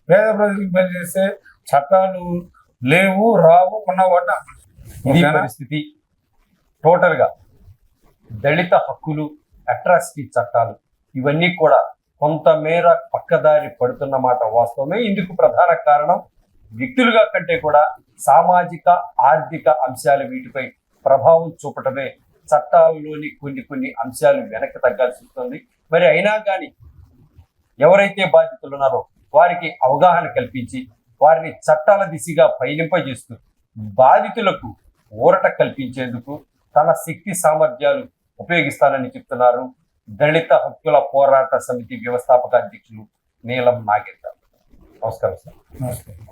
పేద ప్రజలకు పని చేస్తే చట్టాలు లేవు, రావు, ఉన్నవాడిని ఇది పరిస్థితి. టోటల్ గా దళిత హక్కులు, అట్రాసిటీ చట్టాలు ఇవన్నీ కూడా కొంతమేర పక్కదారి పడుతున్న మాట వాస్తవమే. ఇందుకు ప్రధాన కారణం వ్యక్తులుగా కంటే కూడా సామాజిక ఆర్థిక అంశాలు వీటిపై ప్రభావం చూపటమే. చట్టాల్లోని కొన్ని అంశాలు వెనక్కి తగ్గాల్సి వస్తుంది. మరి అయినా కానీ ఎవరైతే బాధితులు ఉన్నారో వారికి అవగాహన కల్పించి వారిని చట్టాల దిశగా పయనింపజేస్తూ బాధితులకు ఊరట కల్పించేందుకు తన శక్తి సామర్థ్యాలు ఉపయోగిస్తానని చెప్తున్నారు దళిత హక్కుల పోరాట సమితి వ్యవస్థాపక అధ్యక్షులు నీలం నాగేంద్ర. నమస్కారం సార్. నమస్కారం.